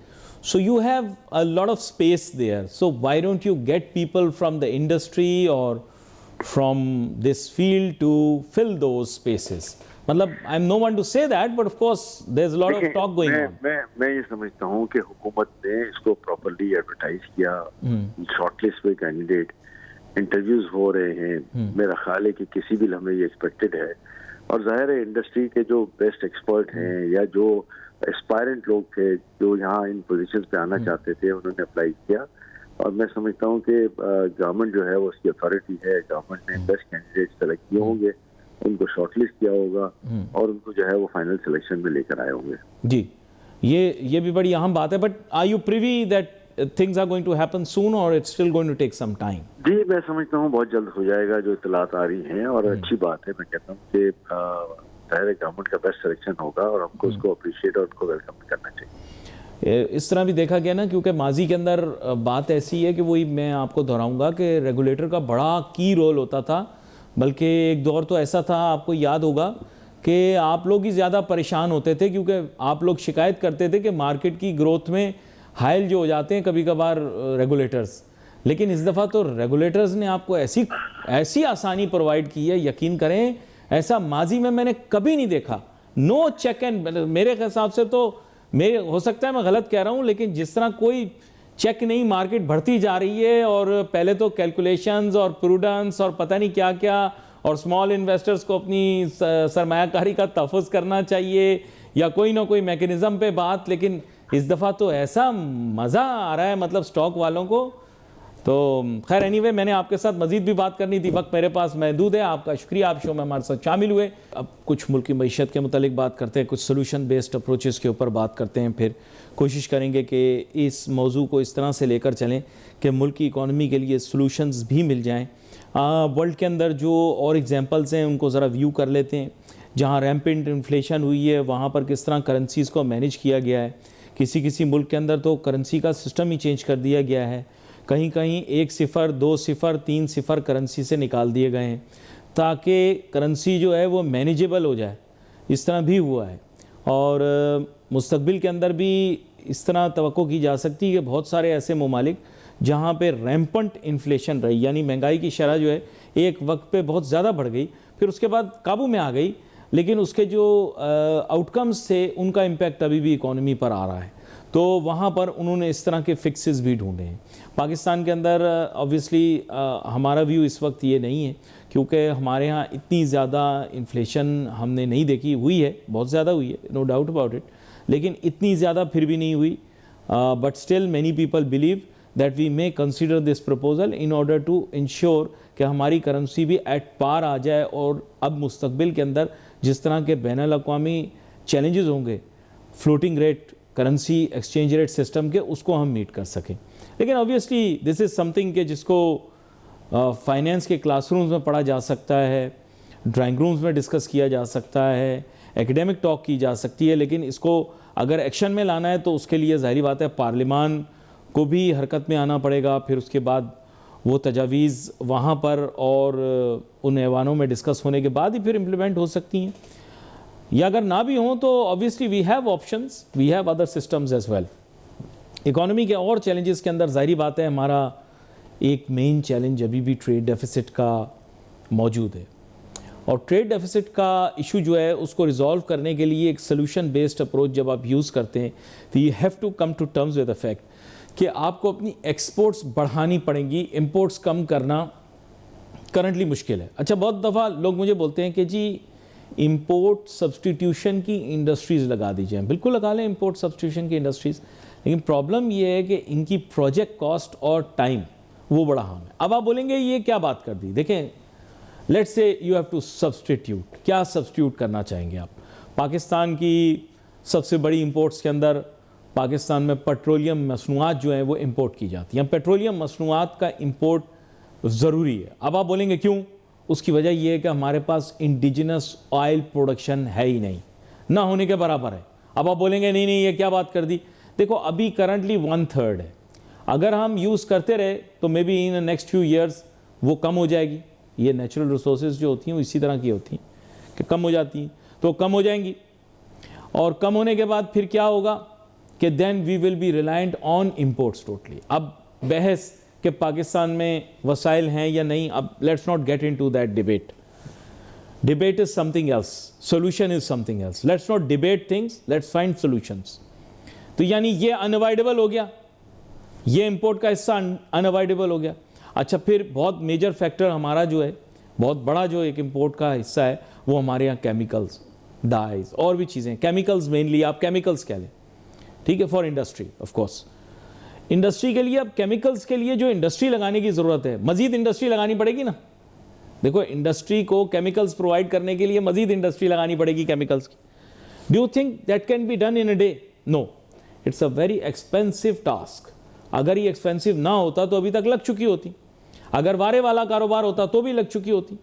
So you have a lot of space there. So why don't you get people from the industry or from this field to fill those spaces? मतलब I'm no one to say that, but of course there's a lot of talk going on. मैं ये समझता हूँ कि हुकूमत ने इसको प्रॉपर्ली एडवर्टाइज किया, शॉर्टलिस्ट में कैंडिडेट इंटरव्यूज हो रहे हैं, मेरा ख्याल है कि किसी भी लम्हे ये एक्सपेक्टेड है और जाहिर है इंडस्ट्री के जो बेस्ट एक्सपर्ट हैं या जो एस्पायरेंट लोग थे जो यहाँ इन पोजीशंस पे आना चाहते थे, उन्होंने अप्लाई किया और मैं समझता हूँ कि गवर्नमेंट जो है वो उसकी अथॉरिटी है, गवर्नमेंट ने बेस्ट कैंडिडेट सेलेक्ट किए होंगे, उनको शॉर्टलिस्ट किया होगा और उनको जो है वो फाइनल सिलेक्शन में लेकर आए होंगे। जी, ये भी बड़ी अहम बात है। But are you privy that things are going to happen soon or it's still going to take some time? जी, मैं समझता हूँ बहुत जल्द हो जाएगा, जो इत्तलात आ रही हैं और अच्छी बात है। मैं कहता हूँ कि गवर्नमेंट का बेस्ट सिलेक्शन होगा और हमको उसको अप्रिशिएट और उनको वेलकम करना चाहिए। इस तरह भी देखा गया ना, क्योंकि माजी के अंदर बात ऐसी है कि वही मैं आपको दोहराऊंगा कि रेगुलेटर का बड़ा की रोल होता था, बल्कि एक दौर तो ऐसा था, आपको याद होगा कि आप लोग ही ज़्यादा परेशान होते थे क्योंकि आप लोग शिकायत करते थे कि मार्केट की ग्रोथ में हायल जो हो जाते हैं कभी कभार रेगुलेटर्स। लेकिन इस दफ़ा तो रेगुलेटर्स ने आपको ऐसी आसानी प्रोवाइड की है, यकीन करें ऐसा माजी में मैंने कभी नहीं देखा। नो चेक एंड, मेरे हिसाब से तो हो सकता है मैं गलत कह रहा हूं, लेकिन जिस तरह कोई चेक नहीं, मार्केट बढ़ती जा रही है और पहले तो कैलकुलेशंस और प्रूडेंस और पता नहीं क्या क्या और स्मॉल इन्वेस्टर्स को अपनी सरमायाकारी का तहफ़्फ़ुज़ करना चाहिए या कोई ना कोई मैकेनिज़्म पे बात। लेकिन इस दफ़ा तो ऐसा मज़ा आ रहा है मतलब स्टॉक वालों को। तो खैर एनीवे, मैंने आपके साथ मज़ीद भी बात करनी थी, वक्त मेरे पास महदूद है। आपका शुक्रिया, आप शो में हमारे साथ शामिल हुए। अब कुछ मुल्क की मईशत के मुतालिक बात करते हैं, कुछ सोल्यूशन बेस्ड अप्रोचेस के ऊपर बात करते हैं, फिर कोशिश करेंगे कि इस मौजू को इस तरह से लेकर चलें कि मुल्क की इकॉनमी के लिए सोल्यूशंस भी मिल जाएँ। वर्ल्ड के अंदर जो और एग्जांपल्स हैं उनको ज़रा व्यू कर लेते हैं। जहाँ रैम्पेंट इन्फ्लेशन हुई है वहाँ पर किस तरह करेंसीज़ को मैनेज किया गया है। किसी मुल्क के अंदर तो करेंसी का सिस्टम ही चेंज कर दिया गया है, कहीं कहीं 1 0, 2 0, 3 0 करेंसी से निकाल दिए गए हैं ताकि करेंसी जो है वो मैनेजेबल हो जाए। इस तरह भी हुआ है। और मुस्तकबिल के अंदर भी इस तरह तवक्को की जा सकती है कि बहुत सारे ऐसे ममालिक जहाँ पे रैम्पंट इन्फ्लेशन रही, यानी महंगाई की शरह जो है एक वक्त पे बहुत ज़्यादा बढ़ गई, फिर उसके बाद काबू में आ गई, लेकिन उसके जो आउटकम्स थे उनका इम्पैक्ट अभी भी इकॉनमी पर आ रहा है। तो वहाँ पर उन्होंने इस तरह के फिक्सेस भी ढूंढे हैं। पाकिस्तान के अंदर ऑब्वियसली हमारा व्यू इस वक्त ये नहीं है, क्योंकि हमारे यहाँ इतनी ज़्यादा इन्फ्लेशन हमने नहीं देखी। हुई है, बहुत ज़्यादा हुई है, नो डाउट अबाउट इट, लेकिन इतनी ज़्यादा फिर भी नहीं हुई। But still many people believe that we may consider this proposal in order to ensure कि हमारी करेंसी भी एट पार आ जाए, और अब मुस्तकबिल के अंदर जिस तरह के बैनुल अक़वामी चैलेंजेस होंगे floating rate currency exchange rate system के, उसको हम मीट कर सकें। लेकिन ऑब्वियसली दिस इज़ समथिंग के जिसको फाइनेंस के क्लासरूम्स में पढ़ा जा सकता है, ड्राइंग रूम्स में डिस्कस किया जा सकता है, एकेडमिक टॉक की जा सकती है, लेकिन इसको अगर एक्शन में लाना है तो उसके लिए ज़ाहिर बात है पार्लिमान को भी हरकत में आना पड़ेगा। फिर उसके बाद वो तजावीज़ वहाँ पर और उन ऐवानों में डिस्कस होने के बाद ही फिर इम्प्लीमेंट हो सकती हैं, या अगर ना भी हों तो obviously we have options, we have other systems as well. Economy के और चैलेंजेस के अंदर ज़ाहिर बात है हमारा एक मेन चैलेंज अभी भी ट्रेड डेफिसिट का मौजूद है, और ट्रेड डेफिसिट का इशू जो है उसको रिजॉल्व करने के लिए एक सोल्यूशन बेस्ड अप्रोच जब आप यूज़ करते हैं तो you have to come to terms with the fact कि आपको अपनी एक्सपोर्ट्स बढ़ानी पड़ेंगी, इंपोर्ट्स कम करना करंटली मुश्किल है। अच्छा, बहुत दफ़ा लोग मुझे बोलते हैं कि जी इंपोर्ट सब्सटीट्यूशन की इंडस्ट्रीज़ लगा दी जाएँ। बिल्कुल लगा लें इंपोर्ट सब्सटीट्यूशन की इंडस्ट्रीज़, लेकिन प्रॉब्लम ये है कि इनकी प्रोजेक्ट कॉस्ट और टाइम वो बड़ा हार्म है। अब आप बोलेंगे ये क्या बात कर दी, देखें let's say you have to substitute, क्या सब्सटीट्यूट करना चाहेंगे आप? पाकिस्तान की सबसे बड़ी इंपोर्ट्स के अंदर पाकिस्तान में पेट्रोलियम मसनूआत जो हैं वो इंपोर्ट की जाती हैं। पेट्रोलियम मसनूआत का इंपोर्ट ज़रूरी है। अब आप बोलेंगे क्यों? उसकी वजह यह है कि हमारे पास इंडिजिनस ऑयल प्रोडक्शन है ही नहीं, ना होने के बराबर है। अब आप बोलेंगे नहीं नहीं ये क्या बात कर दी। देखो अभी करंटली 1/3 है, अगर हम यूज़ करते रहे तो may be in next few years वो कम हो जाएगी। ये नेचुरल रिसोर्सेज जो होती हैं वो इसी तरह की होती हैं कि कम हो जाती हैं, तो कम हो जाएंगी, और कम होने के बाद फिर क्या होगा कि then we will be reliant on imports totally. अब बहस कि पाकिस्तान में वसाइल हैं या नहीं, अब let's not get into that debate. Debate is something else, solution is something else. Let's not debate things, let's find solutions. तो यानी ये अनअवॉइडेबल हो गया, ये इंपोर्ट का हिस्सा अनअवॉइडेबल हो गया। अच्छा, फिर बहुत मेजर फैक्टर हमारा जो है, बहुत बड़ा जो एक इंपोर्ट का हिस्सा है वो हमारे यहाँ केमिकल्स, डाइज और भी चीज़ें, केमिकल्स मेनली, आप केमिकल्स कह लें, ठीक है, for industry of course. Industry के लिए, अब केमिकल्स के लिए जो इंडस्ट्री लगाने की ज़रूरत है, मज़ीद इंडस्ट्री लगानी पड़ेगी ना। देखो इंडस्ट्री को केमिकल्स प्रोवाइड करने के लिए मज़ीद इंडस्ट्री लगानी पड़ेगी केमिकल्स की। Do you think that can be done in a day? No, it's a very expensive task. अगर ये एक्सपेंसिव ना होता तो अभी तक लग चुकी होती, अगर वारे वाला कारोबार होता तो भी लग चुकी होती।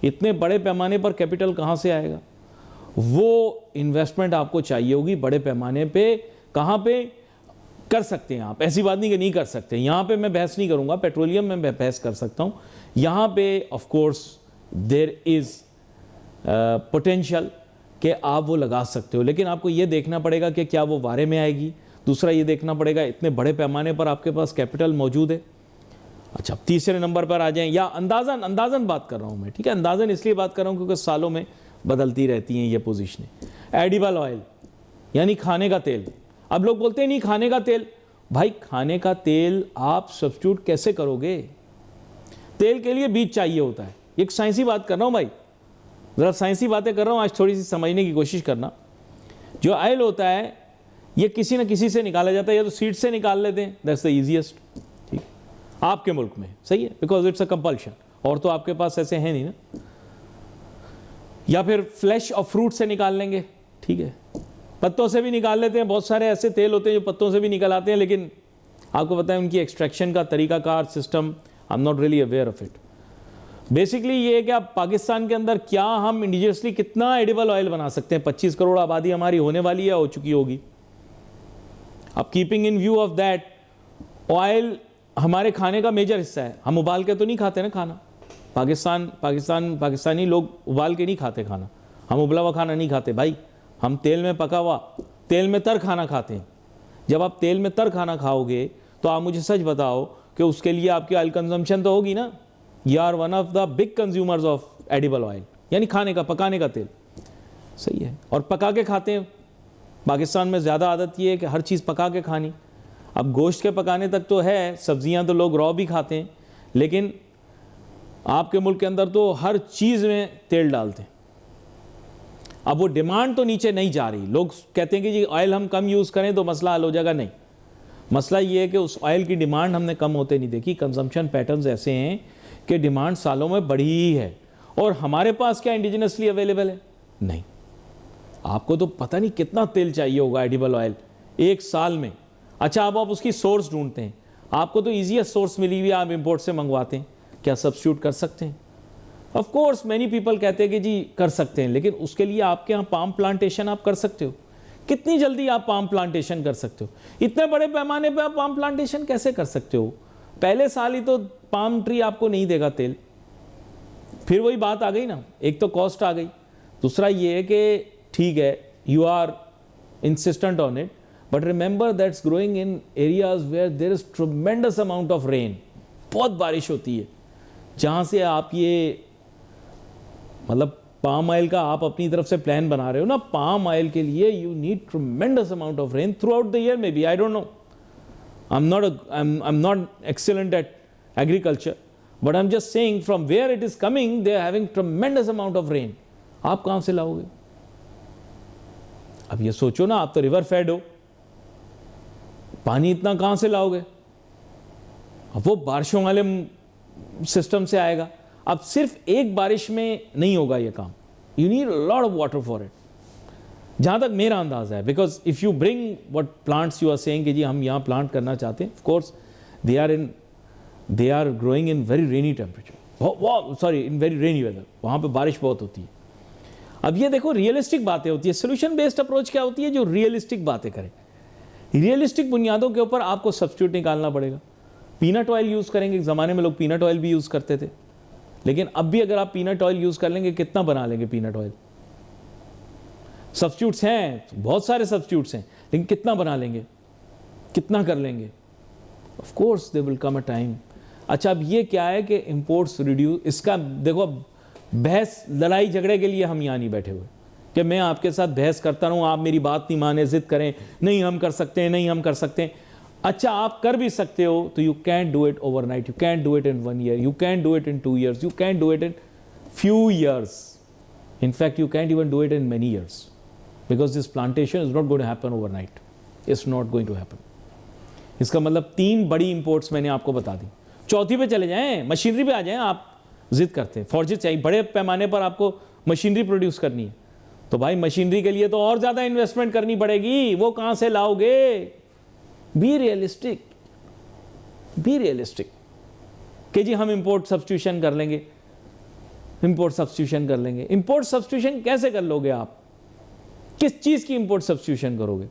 इतने बड़े पैमाने पर कैपिटल कहाँ से आएगा? वो इन्वेस्टमेंट आपको चाहिए होगी बड़े पैमाने पे। कहाँ पे कर सकते हैं आप? ऐसी बात नहीं कि नहीं कर सकते। यहाँ पे मैं बहस नहीं करूँगा, पेट्रोलियम में मैं बहस कर सकता हूँ। यहाँ पे of course there is potential कि आप वो लगा सकते हो, लेकिन आपको ये देखना पड़ेगा कि क्या वो वारे में आएगी। दूसरा ये देखना पड़ेगा इतने बड़े पैमाने पर आपके पास कैपिटल मौजूद है। अच्छा, तीसरे नंबर पर आ जाएं, या अंदाज़न बात कर रहा हूँ मैं, ठीक है, अंदाज़न इसलिए बात कर रहा हूँ क्योंकि सालों में बदलती रहती हैं ये पोजीशनें। एडिबल ऑयल यानी खाने का तेल। अब लोग बोलते हैं नहीं खाने का तेल, भाई खाने का तेल आप सब्स्टिट्यूट कैसे करोगे? तेल के लिए बीज चाहिए होता है। एक साइंसी बात कर रहा हूँ भाई, ज़रा साइंसी बातें कर रहा हूँ, आज थोड़ी सी समझने की कोशिश करना। जो ऑयल होता है ये किसी न किसी से निकाला जाता है, या तो सीड से निकाल लेते हैं, दैट्स द ईजीएस्ट, ठीक, आपके मुल्क में सही है, बिकॉज इट्स अ कंपल्शन, और तो आपके पास ऐसे हैं नहीं ना। या फिर फ्लैश ऑफ फ्रूट से निकाल लेंगे, ठीक है, पत्तों से भी निकाल लेते हैं। बहुत सारे ऐसे तेल होते हैं जो पत्तों से भी निकल आते हैं, लेकिन आपको पता है उनकी एक्सट्रैक्शन का तरीकाकार, system, I am not really aware of it. Basically ये है कि आप पाकिस्तान के अंदर क्या हम इंडिजियसली कितना एडिबल ऑयल बना सकते हैं? 25 करोड़ आबादी हमारी होने वाली है, हो चुकी होगी। अब keeping in view of that, oil हमारे खाने का मेजर हिस्सा है। हम उबाल के तो नहीं खाते ना खाना। पाकिस्तानी लोग उबाल के नहीं खाते खाना, हम उबला हुआ खाना नहीं खाते भाई। हम तेल में पका हुआ, तेल में तर खाना खाते हैं। जब आप तेल में तर खाना खाओगे तो आप मुझे सच बताओ कि उसके लिए आपकी ऑयल कंजम्पशन तो होगी ना। You are one of the big consumers of edible oil, यानी खाने का, पकाने का तेल। सही है, और पका के खाते हैं। पाकिस्तान में ज़्यादा आदत ये है कि हर चीज़ पका के खानी। अब गोश्त के पकाने तक तो है, सब्जियां तो लोग रॉ भी खाते हैं, लेकिन आपके मुल्क के अंदर तो हर चीज़ में तेल डालते हैं। अब वो डिमांड तो नीचे नहीं जा रही। लोग कहते हैं कि जी ऑयल हम कम यूज़ करें तो मसला हल हो जाएगा। नहीं, मसला ये है कि उस ऑयल की डिमांड हमने कम होते नहीं देखी। कंजम्पशन पैटर्न्स ऐसे हैं कि डिमांड सालों में बढ़ी ही है, और हमारे पास क्या इंडिजिनसली अवेलेबल है? नहीं। आपको तो पता नहीं कितना तेल चाहिए होगा एडिबल ऑयल एक साल में। अच्छा, अब आप उसकी सोर्स ढूंढते हैं, आपको तो ईजीएस्ट सोर्स मिली हुई है, आप इंपोर्ट से मंगवाते हैं। क्या सब्स्टिट्यूट कर सकते हैं? ऑफ कोर्स मैनी पीपल कहते हैं कि जी कर सकते हैं, लेकिन उसके लिए आपके यहाँ पाम प्लांटेशन आप कर सकते हो। कितनी जल्दी आप पाम प्लांटेशन कर सकते हो? इतने बड़े पैमाने पे आप पाम प्लांटेशन कैसे कर सकते हो? पहले साल ही तो पाम ट्री आपको नहीं देगा तेल। फिर वही बात आ गई ना, एक तो कॉस्ट आ गई, दूसरा ये है कि ठीक है you are insistent on it, but remember that's growing in areas where there is tremendous amount of rain. बहुत बारिश होती है, जहाँ से आप ये मतलब पाम ऑयल का आप अपनी तरफ से प्लान बना रहे हो ना, पाम ऑयल के लिए you need tremendous amount of rain through out the year. May be, I don't know, I'm not excellent at agriculture, but I'm just saying from where it is coming, they are having tremendous amount of rain. आप कहाँ से लाओगे? अब ये सोचो ना, आप तो रिवर फेड हो, पानी इतना कहाँ से लाओगे? अब वो बारिशों वाले सिस्टम से आएगा। अब सिर्फ एक बारिश में नहीं होगा ये काम, you need lot of water for it, जहाँ तक मेरा अंदाजा है। Because if you bring what plants you are saying कि जी हम यहाँ प्लांट करना चाहते हैं, of course they are growing in very rainy temperature, sorry in very rainy weather, वहाँ पे बारिश बहुत होती है। अब ये देखो रियलिस्टिक बातें होती है। सोल्यूशन बेस्ड अप्रोच क्या होती है? जो रियलिस्टिक बातें करे, रियलिस्टिक बुनियादों के ऊपर आपको सब्स्टिट्यूट निकालना पड़ेगा। पीनट ऑयल यूज़ करेंगे, एक ज़माने में लोग पीनट ऑयल भी यूज़ करते थे, लेकिन अब भी अगर आप पीनट ऑयल यूज़ कर लेंगे, कितना बना लेंगे पीनट ऑयल? सब्स्टिट्यूट्स हैं, बहुत सारे सब्स्टिट्यूट्स हैं, लेकिन कितना बना लेंगे, कितना कर लेंगे? Of course they will come a time. अच्छा, अब ये क्या है कि इंपोर्ट्स रिड्यूस, इसका देखो बहस लड़ाई झगड़े के लिए हम यहाँ नहीं बैठे हुए कि मैं आपके साथ बहस करता रहूँ, आप मेरी बात नहीं माने, जिद करें, नहीं हम कर सकते हैं, नहीं हम कर सकते हैं। अच्छा, आप कर भी सकते हो तो you can do it overnight, you can do it in 1 year, you can do it in 2 years, you can do it in few years. In fact, you can't even do it in many years, because this plantation is not going to happen overnight. It's not going to happen. इसका मतलब 3 बड़ी इंपोर्ट्स मैंने आपको बता दी। चौथी पे चले जाएं, मशीनरी पे आ जाएं। आप जिद करते हैं फॉर्जिट चाहिए, बड़े पैमाने पर आपको मशीनरी प्रोड्यूस करनी है, तो भाई मशीनरी के लिए तो और ज़्यादा इन्वेस्टमेंट करनी पड़ेगी। वो कहाँ से लाओगे? बी रियलिस्टिक, बी रियलिस्टिक कि जी हम इंपोर्ट सब्स्टिट्यूशन कर लेंगे, इंपोर्ट सब्स्टिट्यूशन कर लेंगे। इंपोर्ट सब्स्टिट्यूशन कैसे कर लोगे आप? किस चीज़ की इंपोर्ट सब्स्टिट्यूशन करोगे?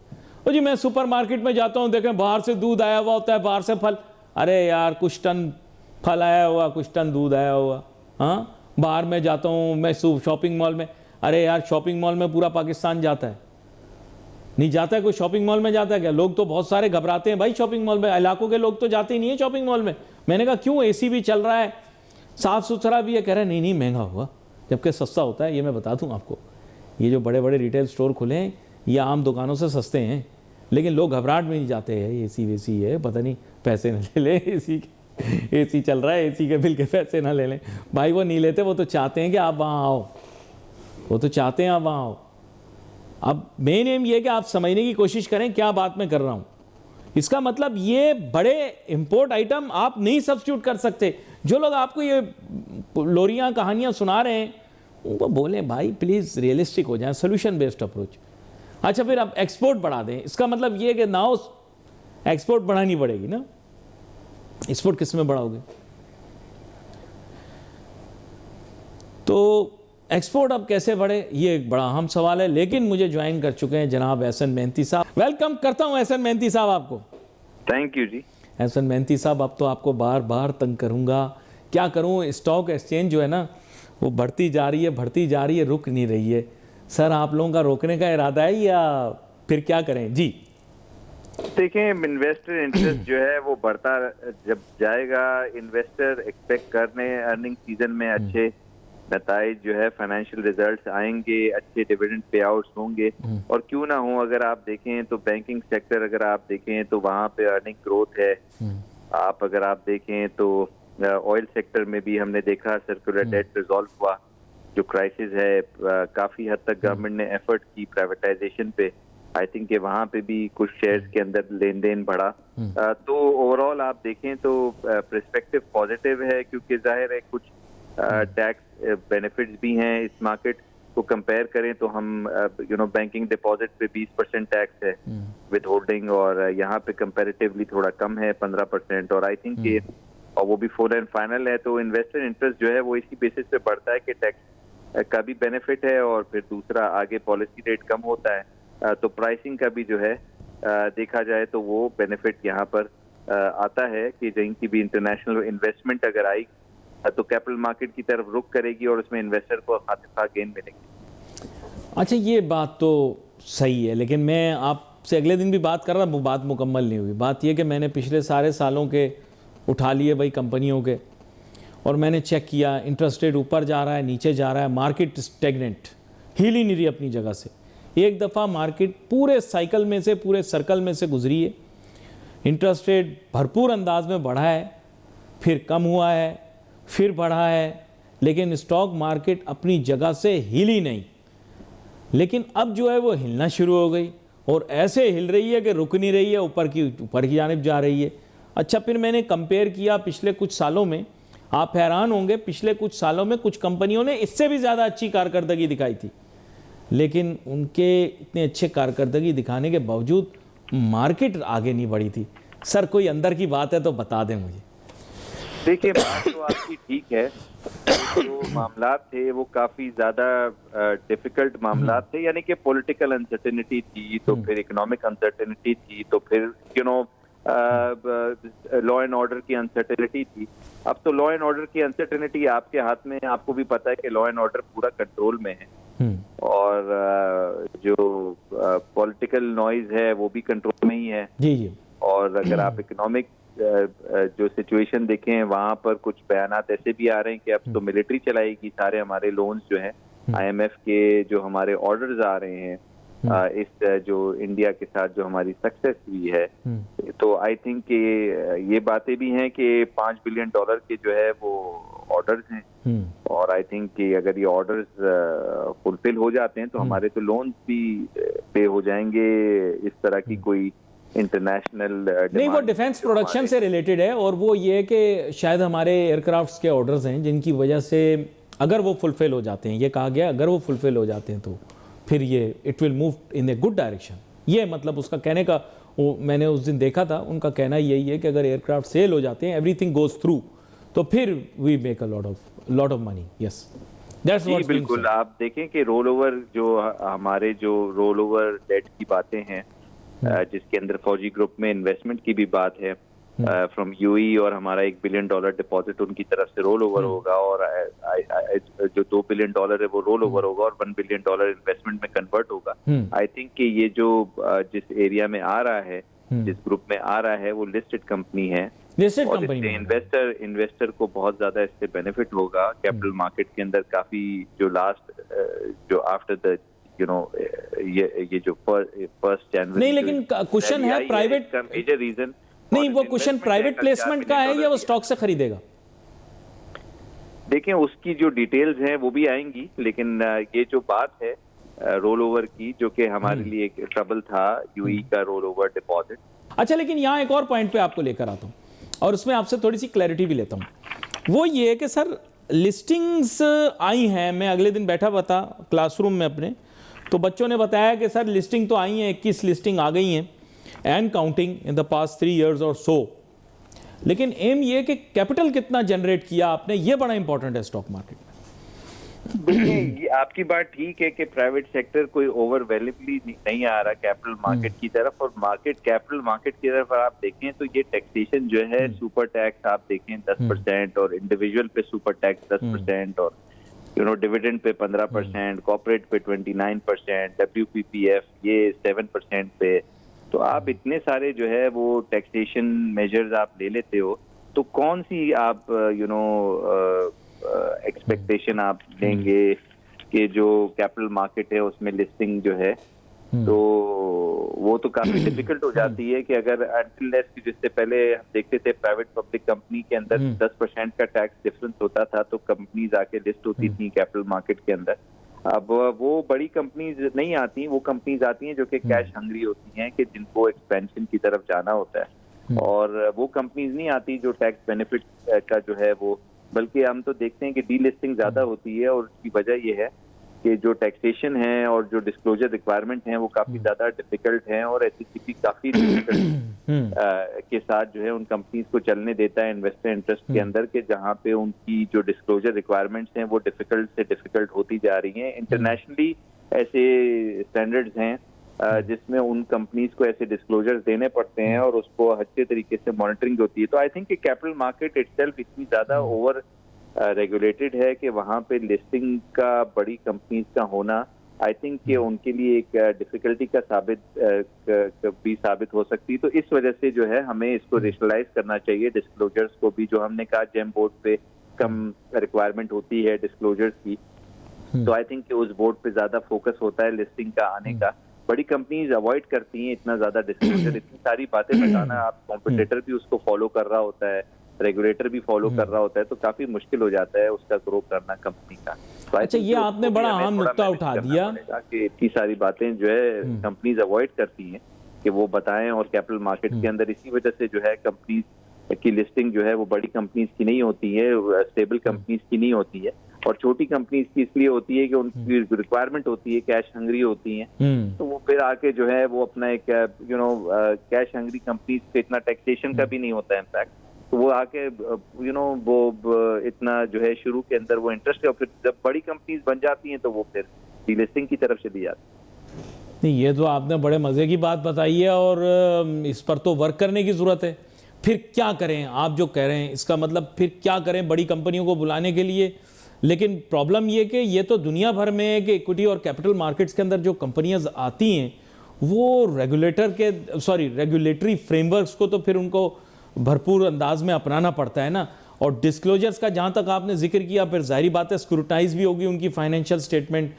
और जी मैं सुपरमार्केट में जाता हूँ, देखें बाहर से दूध आया हुआ होता है, बाहर से फल, अरे यार कुछ टन फल आया हुआ, कुछ टन दूध आया हुआ। हाँ, बाहर में जाता हूँ मैं शॉपिंग मॉल में, अरे यार शॉपिंग मॉल में पूरा पाकिस्तान जाता है, नहीं जाता है कोई शॉपिंग मॉल में जाता है क्या? लोग तो बहुत सारे घबराते हैं भाई शॉपिंग मॉल में, इलाकों के लोग तो जाते ही नहीं है शॉपिंग मॉल में। मैंने कहा क्यों? एसी भी चल रहा है, साफ़ सुथरा भी है। कह रहे हैं नहीं महंगा हुआ, जबकि सस्ता होता है। ये मैं बता दूं आपको, ये जो बड़े बड़े रिटेल स्टोर खुले हैं ये आम दुकानों से सस्ते हैं, लेकिन लोग घबराहट में नहीं जाते हैं। एसी वेसी है, पता नहीं पैसे न ले लें, एसी चल रहा है, एसी के बिल के पैसे ना ले लें। भाई वो नहीं लेते, वो तो चाहते हैं कि आप वहाँ आओ, वो तो चाहते हैं आप वहाँ आओ। अब मेन एम ये है कि आप समझने की कोशिश करें क्या बात मैं कर रहा हूँ। इसका मतलब ये बड़े इंपोर्ट आइटम आप नहीं सब्स्टिट्यूट कर सकते। जो लोग आपको ये लोरियां कहानियां सुना रहे हैं उनको बोलें भाई प्लीज़ रियलिस्टिक हो जाए, सोल्यूशन बेस्ड अप्रोच। अच्छा, फिर आप एक्सपोर्ट बढ़ा दें, इसका मतलब ये कि नाउ एक्सपोर्ट बढ़ानी पड़ेगी ना। एक्सपोर्ट किस में बढ़ाओगे? तो एक्सपोर्ट अब कैसे बढ़े, ये एक बड़ा अहम सवाल है। लेकिन मुझे ज्वाइन कर चुके हैं जनाब एहसन मेहनती साहब। वेलकम करता हूं एहसन मेहनती साहब आपको। थैंक यू जी। एहसन मेहनती साहब, अब तो आपको बार बार तंग करूंगा, क्या करूं, स्टॉक एक्सचेंज जो है ना वो बढ़ती जा रही है, रुक नहीं रही है। सर आप लोगों का रोकने का इरादा है या फिर क्या करें? जी देखिए, इन्वेस्टर इंटरेस्ट जो है वो बढ़ता जब जाएगा, इन्वेस्टर एक्सपेक्ट कर रहे हैं अर्निंग सीजन में अच्छे नताइज जो है, फाइनेंशियल रिजल्ट्स आएंगे, अच्छे डिविडेंड पे आउट्स होंगे। और क्यों ना हो, अगर आप देखें तो बैंकिंग सेक्टर अगर आप देखें तो वहाँ पे अर्निंग ग्रोथ है। आप अगर आप देखें तो ऑयल सेक्टर में भी हमने देखा सर्कुलर डेट रिजॉल्व हुआ, जो क्राइसिस है काफी हद तक गवर्नमेंट ने एफर्ट की प्राइवेटाइजेशन पे। आई थिंक कि वहाँ पे भी कुछ शेयर्स के अंदर लेन देन बढ़ा। तो ओवरऑल आप देखें तो पर्सपेक्टिव पॉजिटिव है, क्योंकि जाहिर है कुछ टैक्स बेनिफिट्स भी हैं। इस मार्केट को कंपेयर करें तो हम बैंकिंग डिपॉजिट पे 20% टैक्स है विद होल्डिंग, और यहाँ पे कंपैरेटिवली थोड़ा कम है 15%। और आई थिंक कि और वो भी फुल एंड फाइनल है, तो इन्वेस्टर इंटरेस्ट जो है वो इसी बेसिस पे बढ़ता है कि टैक्स का भी बेनिफिट है और फिर दूसरा आगे पॉलिसी रेट कम होता है, तो प्राइसिंग का भी जो है देखा जाए तो वो बेनिफिट यहाँ पर आता है कि कहीं की भी इंटरनेशनल इन्वेस्टमेंट अगर आई तो कैपिटल मार्केट की तरफ रुख करेगी और उसमें इन्वेस्टर को खातिरखा गेन मिलेगी। अच्छा, ये बात तो सही है, लेकिन मैं आपसे अगले दिन भी बात कर रहा, वो बात मुकम्मल नहीं हुई। बात ये कि मैंने पिछले सारे सालों के उठा लिए भाई कंपनियों के, और मैंने चेक किया इंटरेस्ट रेट ऊपर जा रहा है, नीचे जा रहा है, मार्केट स्टेगनेंट, हिल ही नहीं रही अपनी जगह से। एक दफ़ा मार्केट पूरे साइकिल में से, पूरे सर्कल में से गुजरी है, इंटरेस्ट रेट भरपूर अंदाज में बढ़ा है, फिर कम हुआ है, फिर बढ़ा है, लेकिन स्टॉक मार्केट अपनी जगह से हिली नहीं। लेकिन अब जो है वो हिलना शुरू हो गई, और ऐसे हिल रही है कि रुक नहीं रही है, ऊपर की जानिब जा रही है। अच्छा, फिर मैंने कंपेयर किया पिछले कुछ सालों में, आप हैरान होंगे, पिछले कुछ सालों में कुछ कंपनियों ने इससे भी ज़्यादा अच्छी कारकर्दगी दिखाई थी, लेकिन उनके इतने अच्छे कारकर्दगी दिखाने के बावजूद मार्केट आगे नहीं बढ़ी थी। सर कोई अंदर की बात है तो बता दें मुझे। देखिए, बात तो आपकी ठीक है, जो मामलात थे वो काफी ज्यादा डिफिकल्ट मामलात थे, यानी कि पॉलिटिकल अनसर्टेनिटी थी, तो फिर इकोनॉमिक अनसर्टेनिटी थी, तो फिर लॉ एंड ऑर्डर की अनसर्टेनिटी थी। अब तो लॉ एंड ऑर्डर की अनसर्टेनिटी आपके हाथ में, आपको भी पता है कि लॉ एंड ऑर्डर पूरा कंट्रोल में है, और जो पॉलिटिकल नॉइज है वो भी कंट्रोल में ही है। जी। और अगर आप इकोनॉमिक जो सिचुएशन देखें, वहां पर कुछ बयानात ऐसे भी आ रहे हैं कि अब तो मिलिट्री चलाएगी सारे हमारे लोन्स जो हैं, IMF के जो हमारे ऑर्डर्स आ रहे हैं, इस जो इंडिया के साथ जो हमारी सक्सेस हुई है, तो आई थिंक कि ये बातें भी हैं कि $5 बिलियन के जो है वो ऑर्डर्स हैं, और आई थिंक कि अगर ये ऑर्डर्स फुलफिल हो जाते हैं तो हमारे तो लोन्स भी पे हो जाएंगे। इस तरह की कोई इंटरनेशनल नहीं, वो डिफेंस प्रोडक्शन से रिलेटेड है, और वो ये कि शायद हमारे एयरक्राफ्ट्स के ऑर्डर्स हैं जिनकी वजह से अगर वो फुलफिल हो जाते हैं, ये कहा गया अगर वो फुलफिल हो जाते हैं तो फिर ये it will move in a good direction. ये मतलब उसका कहने का, वो मैंने उस दिन देखा था, उनका कहना यही है कि अगर एयरक्राफ्ट सेल हो जाते हैं, एवरीथिंग गोज थ्रू, तो फिर we make a lot of money. Yes, that's what. बिल्कुल, आप देखें कि रोल ओवर जो हमारे जो रोल ओवर डेट की बातें हैं, जिसके अंदर फौजी ग्रुप में इन्वेस्टमेंट की भी बात है फ्रॉम यूएई, और हमारा $1 बिलियन डिपॉजिट उनकी तरफ से रोल ओवर होगा, और जो $2 बिलियन है वो रोल ओवर होगा और $1 बिलियन इन्वेस्टमेंट में कन्वर्ट होगा। आई थिंक कि ये जो जिस एरिया में आ रहा है, जिस ग्रुप में आ रहा है, वो लिस्टेड कंपनी है, लिस्टेड और कंपनी इन्वेस्टर को बहुत ज्यादा इससे बेनिफिट होगा। कैपिटल मार्केट के अंदर काफी जो लास्ट जो आफ्टर द ये जो फर्स्ट जनवरी, नहीं, लेकिन क्वेश्चन है प्राइवेट का मेजर रीजन नहीं, वो क्वेश्चन प्राइवेट प्लेसमेंट का है या वो स्टॉक से खरीदेगा? देखें, उसकी जो डिटेल्स हैं वो भी आएंगी, लेकिन ये जो बात है रोल ओवर की, जो कि हमारे लिए एक ट्रबल था, यूई का रोल ओवर डिपॉजिट। अच्छा, लेकिन यहाँ एक और पॉइंट पे आपको लेकर आता हूँ, और उसमें आपसे थोड़ी सी क्लैरिटी भी लेता हूँ। वो ये है कि सर लिस्टिंग्स आई हैं, मैं अगले दिन बैठा हुआ था क्लासरूम में अपने, तो बच्चों ने बताया कि सर लिस्टिंग तो आई हैं, 21 लिस्टिंग आ गई हैं and counting in the past 3 years और सो, लेकिन एम ये कि कैपिटल कितना जनरेट किया आपने, ये बड़ा इंपॉर्टेंट है स्टॉक मार्केट में। देखिए, आपकी बात ठीक है कि प्राइवेट सेक्टर कोई ओवरवेलमिंगली नहीं आ रहा कैपिटल मार्केट की तरफ, और कैपिटल मार्केट की तरफ आप देखें तो ये टैक्सेशन जो है, सुपर टैक्स आप देखें 10%, और इंडिविजुअल पे सुपर टैक्स 10%, और डिविडेंड पे 15%, कॉर्पोरेट पे 29%, WPPF ये 7% पे। तो आप इतने सारे जो है वो टैक्सेशन मेजर्स आप ले लेते हो, तो कौन सी आप एक्सपेक्टेशन आप लेंगे कि जो कैपिटल मार्केट है उसमें लिस्टिंग जो है, तो वो तो काफी डिफिकल्ट हो जाती है कि अगर अनटिल जिससे पहले हम देखते थे प्राइवेट पब्लिक कंपनी के अंदर 10% का टैक्स डिफरेंस होता था तो कंपनीज आके लिस्ट होती थी कैपिटल मार्केट के अंदर। अब वो बड़ी कंपनीज नहीं आती, वो कंपनीज आती हैं जो कि कैश हंग्री होती हैं, कि जिनको एक्सपेंशन की तरफ जाना होता है, और वो कंपनीज नहीं आती जो टैक्स बेनिफिट का जो है वो, बल्कि हम तो देखते हैं कि डीलिस्टिंग ज्यादा होती है, और उसकी वजह ये है कि जो टैक्सेशन है और जो डिस्क्लोजर रिक्वायरमेंट हैं वो काफी ज्यादा डिफिकल्ट हैं, और एसईसीपी काफी डिफिकल्ट के साथ जो है उन कंपनीज को चलने देता है इन्वेस्टर इंटरेस्ट के अंदर, के जहां पे उनकी जो डिस्क्लोजर रिक्वायरमेंट्स हैं वो डिफिकल्ट से डिफिकल्ट होती जा रही हैं। इंटरनेशनली ऐसे स्टैंडर्ड्स हैं जिसमें उन कंपनीज को ऐसे डिस्क्लोजर्स देने पड़ते हैं और उसको अच्छे तरीके से मॉनिटरिंग होती है। तो आई थिंक कि कैपिटल मार्केट इटसेल्फ इतनी ज्यादा ओवर रेगुलेटेड है कि वहां पे लिस्टिंग का बड़ी कंपनीज का होना आई थिंक कि उनके लिए एक डिफिकल्टी का भी साबित हो सकती है। तो इस वजह से जो है हमें इसको रेशनलाइज करना चाहिए, डिस्क्लोजर्स को भी। जो हमने कहा जेम बोर्ड पे कम रिक्वायरमेंट होती है डिस्क्लोजर्स की, तो आई थिंक कि उस बोर्ड पे ज्यादा फोकस होता है लिस्टिंग का आने का। बड़ी कंपनीज अवॉइड करती हैं इतना ज्यादा डिस्क्लोजर, इतनी सारी बातें बताना, आप कॉम्पिटिटर भी उसको फॉलो कर रहा होता है, रेगुलेटर भी फॉलो कर रहा होता है, तो काफी मुश्किल हो जाता है उसका ग्रो करना कंपनी का। तो अच्छा, ये आपने बड़ा अहम नुक्ता उठा दिया कि इतनी सारी बातें जो है कंपनीज अवॉइड करती हैं कि वो बताएं, और कैपिटल मार्केट के अंदर इसी वजह से जो है कंपनीज की लिस्टिंग जो है वो बड़ी कंपनीज की नहीं होती है, स्टेबल कंपनीज की नहीं होती है, और छोटी कंपनीज की इसलिए होती है कि उनकी रिक्वायरमेंट होती है, कैश हंग्री होती हैं, तो वो फिर आके जो है वो अपना एक कैश हंग्री कंपनीज पे इतना टैक्सेशन का भी नहीं होता है इम्पैक्ट, तो वो आके वो इतना जो है शुरू के अंदर वो इंटरेस्ट है, और फिर जब बड़ी कंपनीज बन जाती हैं तो वो फिर डीलिस्टिंग की तरफ चली जाती है। नहीं, ये तो आपने बड़े मज़े की बात बताई है, और इस पर तो वर्क करने की ज़रूरत है। फिर क्या करें, आप जो कह रहे हैं इसका मतलब फिर क्या करें बड़ी कंपनियों को बुलाने के लिए? लेकिन प्रॉब्लम ये कि ये तो दुनिया भर में है कि इक्विटी और कैपिटल मार्केट्स के अंदर जो कंपनियां आती हैं वो रेगुलेटरी फ्रेमवर्क्स को तो फिर उनको भरपूर अंदाज में अपनाना पड़ता है ना। और डिस्क्लोजर्स का जहाँ तक आपने जिक्र किया, फिर जाहिर बात है स्क्रूटाइज भी होगी उनकी फाइनेंशियल स्टेटमेंट।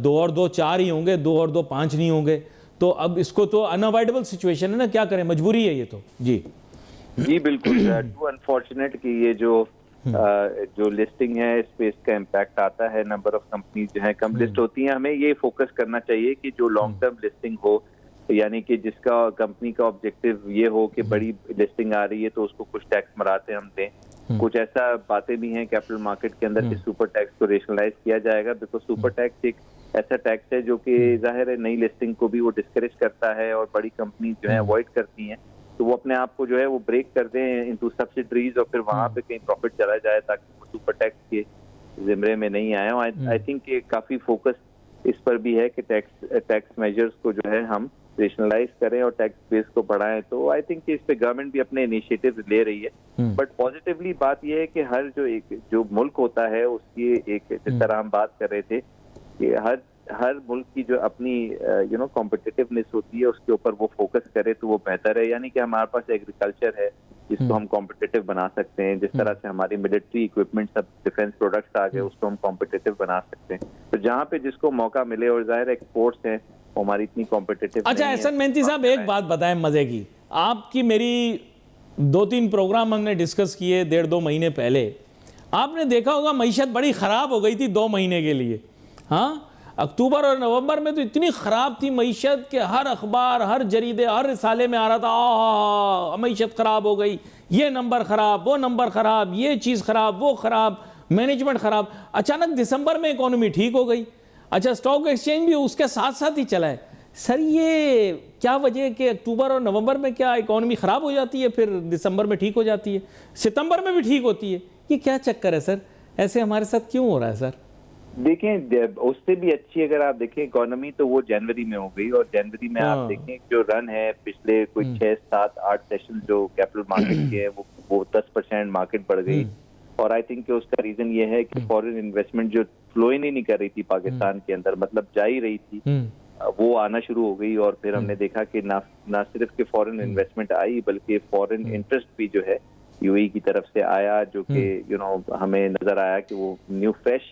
2 और 2 4 ही होंगे, 2 और 2 5 नहीं होंगे। तो अब इसको तो अनअवॉइडेबल सिचुएशन है ना, क्या करें, मजबूरी है ये तो। जी बिल्कुल। टू अनफॉर्चुनेट कि ये जो लिस्टिंग है इस पे इसका इम्पैक्ट आता है, नंबर ऑफ कंपनीज जो है कम लिस्ट होती हैं। हमें ये फोकस करना चाहिए कि जो लॉन्ग टर्म लिस्टिंग हो, यानी कि जिसका कंपनी का ऑब्जेक्टिव ये हो कि बड़ी लिस्टिंग आ रही है तो उसको कुछ टैक्स मराते हम दें। कुछ ऐसा बातें भी हैं कैपिटल मार्केट के अंदर कि सुपर टैक्स को रेशनलाइज किया जाएगा, बिकॉज सुपर टैक्स एक ऐसा टैक्स है जो कि जाहिर है नई लिस्टिंग को भी वो डिस्करेज करता है, और बड़ी कंपनी जो है अवॉइड करती हैं, तो वो अपने आप को जो है वो ब्रेक कर दें इनटू सब्सिडरीज, और फिर वहां पे कहीं प्रॉफिट चला जाए ताकि वो सुपर टैक्स के जिम्मे में नहीं आए। आई थिंक कि काफी फोकस इस पर भी है कि टैक्स मेजर्स को जो है हम रेशनलाइज करें और टैक्स बेस को बढ़ाएं। तो आई थिंक कि इस पे गवर्नमेंट भी अपने इनिशिएटिव ले रही है। बट पॉजिटिवली बात यह है कि हर जो मुल्क होता है उसकी एक, जिस तरह हम बात कर रहे थे कि हर मुल्क की जो अपनी कॉम्पिटिटिवनेस होती है उसके ऊपर वो फोकस करे तो वो बेहतर है। यानी कि हमारे पास एग्रीकल्चर है जिसको हम कॉम्पिटिटिव बना सकते हैं, जिस तरह से हमारी मिलिट्री इक्विपमेंट सब डिफेंस प्रोडक्ट्स आ गए उसको हम कॉम्पिटिटिव बना सकते हैं। तो जहाँ पे जिसको मौका मिले, और जाहिर एक्सपोर्ट्स हैं हमारी इतनी कॉम्पिटिटिव। अच्छा एहसन मेहंती साहब, एक बात बताएं मजे की, आपकी मेरी 2-3 प्रोग्राम हमने डिस्कस किए 1.5-2 महीने पहले। आपने देखा होगा मईशत बड़ी ख़राब हो गई थी 2 महीने के लिए। हाँ, अक्टूबर और नवंबर में तो इतनी ख़राब थी मईशत कि हर अखबार, हर जरीदे, हर रिसाले में आ रहा था मईशत ख़राब हो गई, ये नंबर ख़राब, वो नंबर ख़राब, ये चीज़ ख़राब, वो ख़राब, मैनेजमेंट ख़राब। अचानक दिसंबर में इकोनॉमी ठीक हो गई। अच्छा, स्टॉक एक्सचेंज भी उसके साथ साथ ही चला है। सर ये क्या वजह है कि अक्टूबर और नवंबर में क्या इकोनॉमी ख़राब हो जाती है, फिर दिसंबर में ठीक हो जाती है, सितंबर में भी ठीक होती है? ये क्या चक्कर है सर, ऐसे हमारे साथ क्यों हो रहा है सर? देखें, उससे भी अच्छी अगर आप देखें इकोनॉमी तो वो जनवरी में हो गई, और जनवरी में आप देखें जो रन है पिछले कोई 6, 7, 8 सेशन जो कैपिटल मार्केट के है वो 10% मार्केट बढ़ गई। और आई थिंक कि उसका रीजन ये है कि फॉरेन इन्वेस्टमेंट जो फ्लो ही नहीं कर रही थी पाकिस्तान के अंदर, मतलब जा ही रही थी, वो आना शुरू हो गई। और फिर हमने देखा कि ना सिर्फ के फॉरेन इन्वेस्टमेंट आई बल्कि फॉरेन इंटरेस्ट भी जो है यूएई की तरफ से आया, जो कि हमें नजर आया कि वो न्यू फ्रेश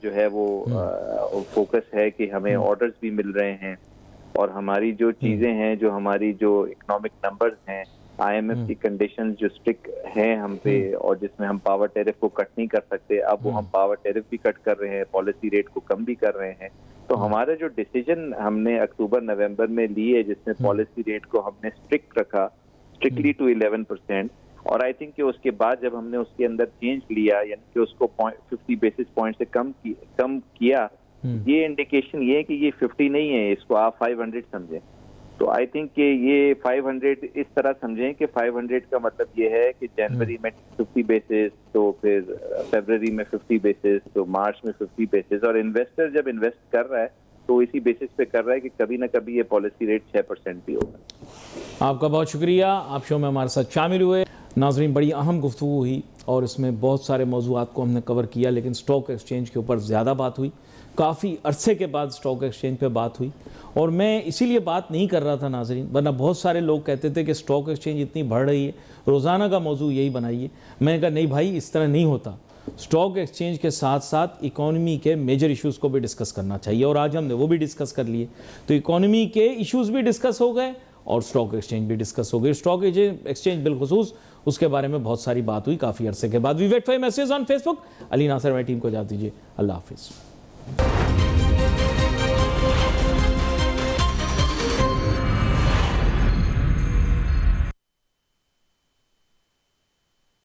जो है वो फोकस है कि हमें ऑर्डर्स भी मिल रहे हैं और हमारी जो चीजें हैं, जो हमारी जो इकोनॉमिक नंबर्स हैं, आईएमएफ की कंडीशन जो स्ट्रिक्ट हैं हम पे और जिसमें हम पावर टैरिफ को कट नहीं कर सकते, अब वो हम पावर टैरिफ भी कट कर रहे हैं, पॉलिसी रेट को कम भी कर रहे हैं। तो हमारा जो डिसीजन हमने अक्टूबर नवंबर में लिए जिसमें पॉलिसी रेट को हमने स्ट्रिक्टली टू 11%, और आई थिंक कि उसके बाद जब हमने उसके अंदर चेंज लिया, यानी कि उसको 50 बेसिस पॉइंट से कम किया, ये इंडिकेशन ये है कि ये 50 नहीं है, इसको आप 500 समझें। तो आई थिंक कि ये 500 इस तरह समझें कि 500 का मतलब ये है कि जनवरी में 50 बेसिस, तो फिर फरवरी में 50 बेसिस, तो मार्च में 50 बेसिस, और इन्वेस्टर जब इन्वेस्ट कर रहा है तो इसी बेसिस पे कर रहा है कि कभी ना कभी ये पॉलिसी रेट 6% भी होगा। आपका बहुत शुक्रिया, आप शो में हमारे साथ शामिल हुए। नाजरीन, बड़ी अहम गुफ्तगू हुई और इसमें बहुत सारे मौज़ूआत को हमने कवर किया, लेकिन स्टॉक एक्सचेंज के ऊपर ज़्यादा बात हुई। काफ़ी अरसे के बाद स्टॉक एक्सचेंज पे बात हुई और मैं इसीलिए बात नहीं कर रहा था नाजरीन, वरना बहुत सारे लोग कहते थे कि स्टॉक एक्सचेंज इतनी बढ़ रही है, रोज़ाना का मौजू यही बनाइए। मैंने कहा नहीं भाई, इस तरह नहीं होता। स्टॉक एक्सचेंज के साथ साथ इकोनॉमी के मेजर इश्यूज़ को भी डिस्कस करना चाहिए और आज हमने वो भी डिस्कस कर लिए। तो इकोनॉमी के इश्यूज़ भी डिस्कस हो गए और स्टॉक एक्सचेंज भी डिस्कस हो गई। स्टॉक एक्सचेंज बिलखुसूस उसके बारे में बहुत सारी बात हुई काफ़ी अरसे के बाद। We wait for message on Facebook. Ali Nasir, मेरी टीम को इजाज़त दीजिए। अल्लाह हाफिज़।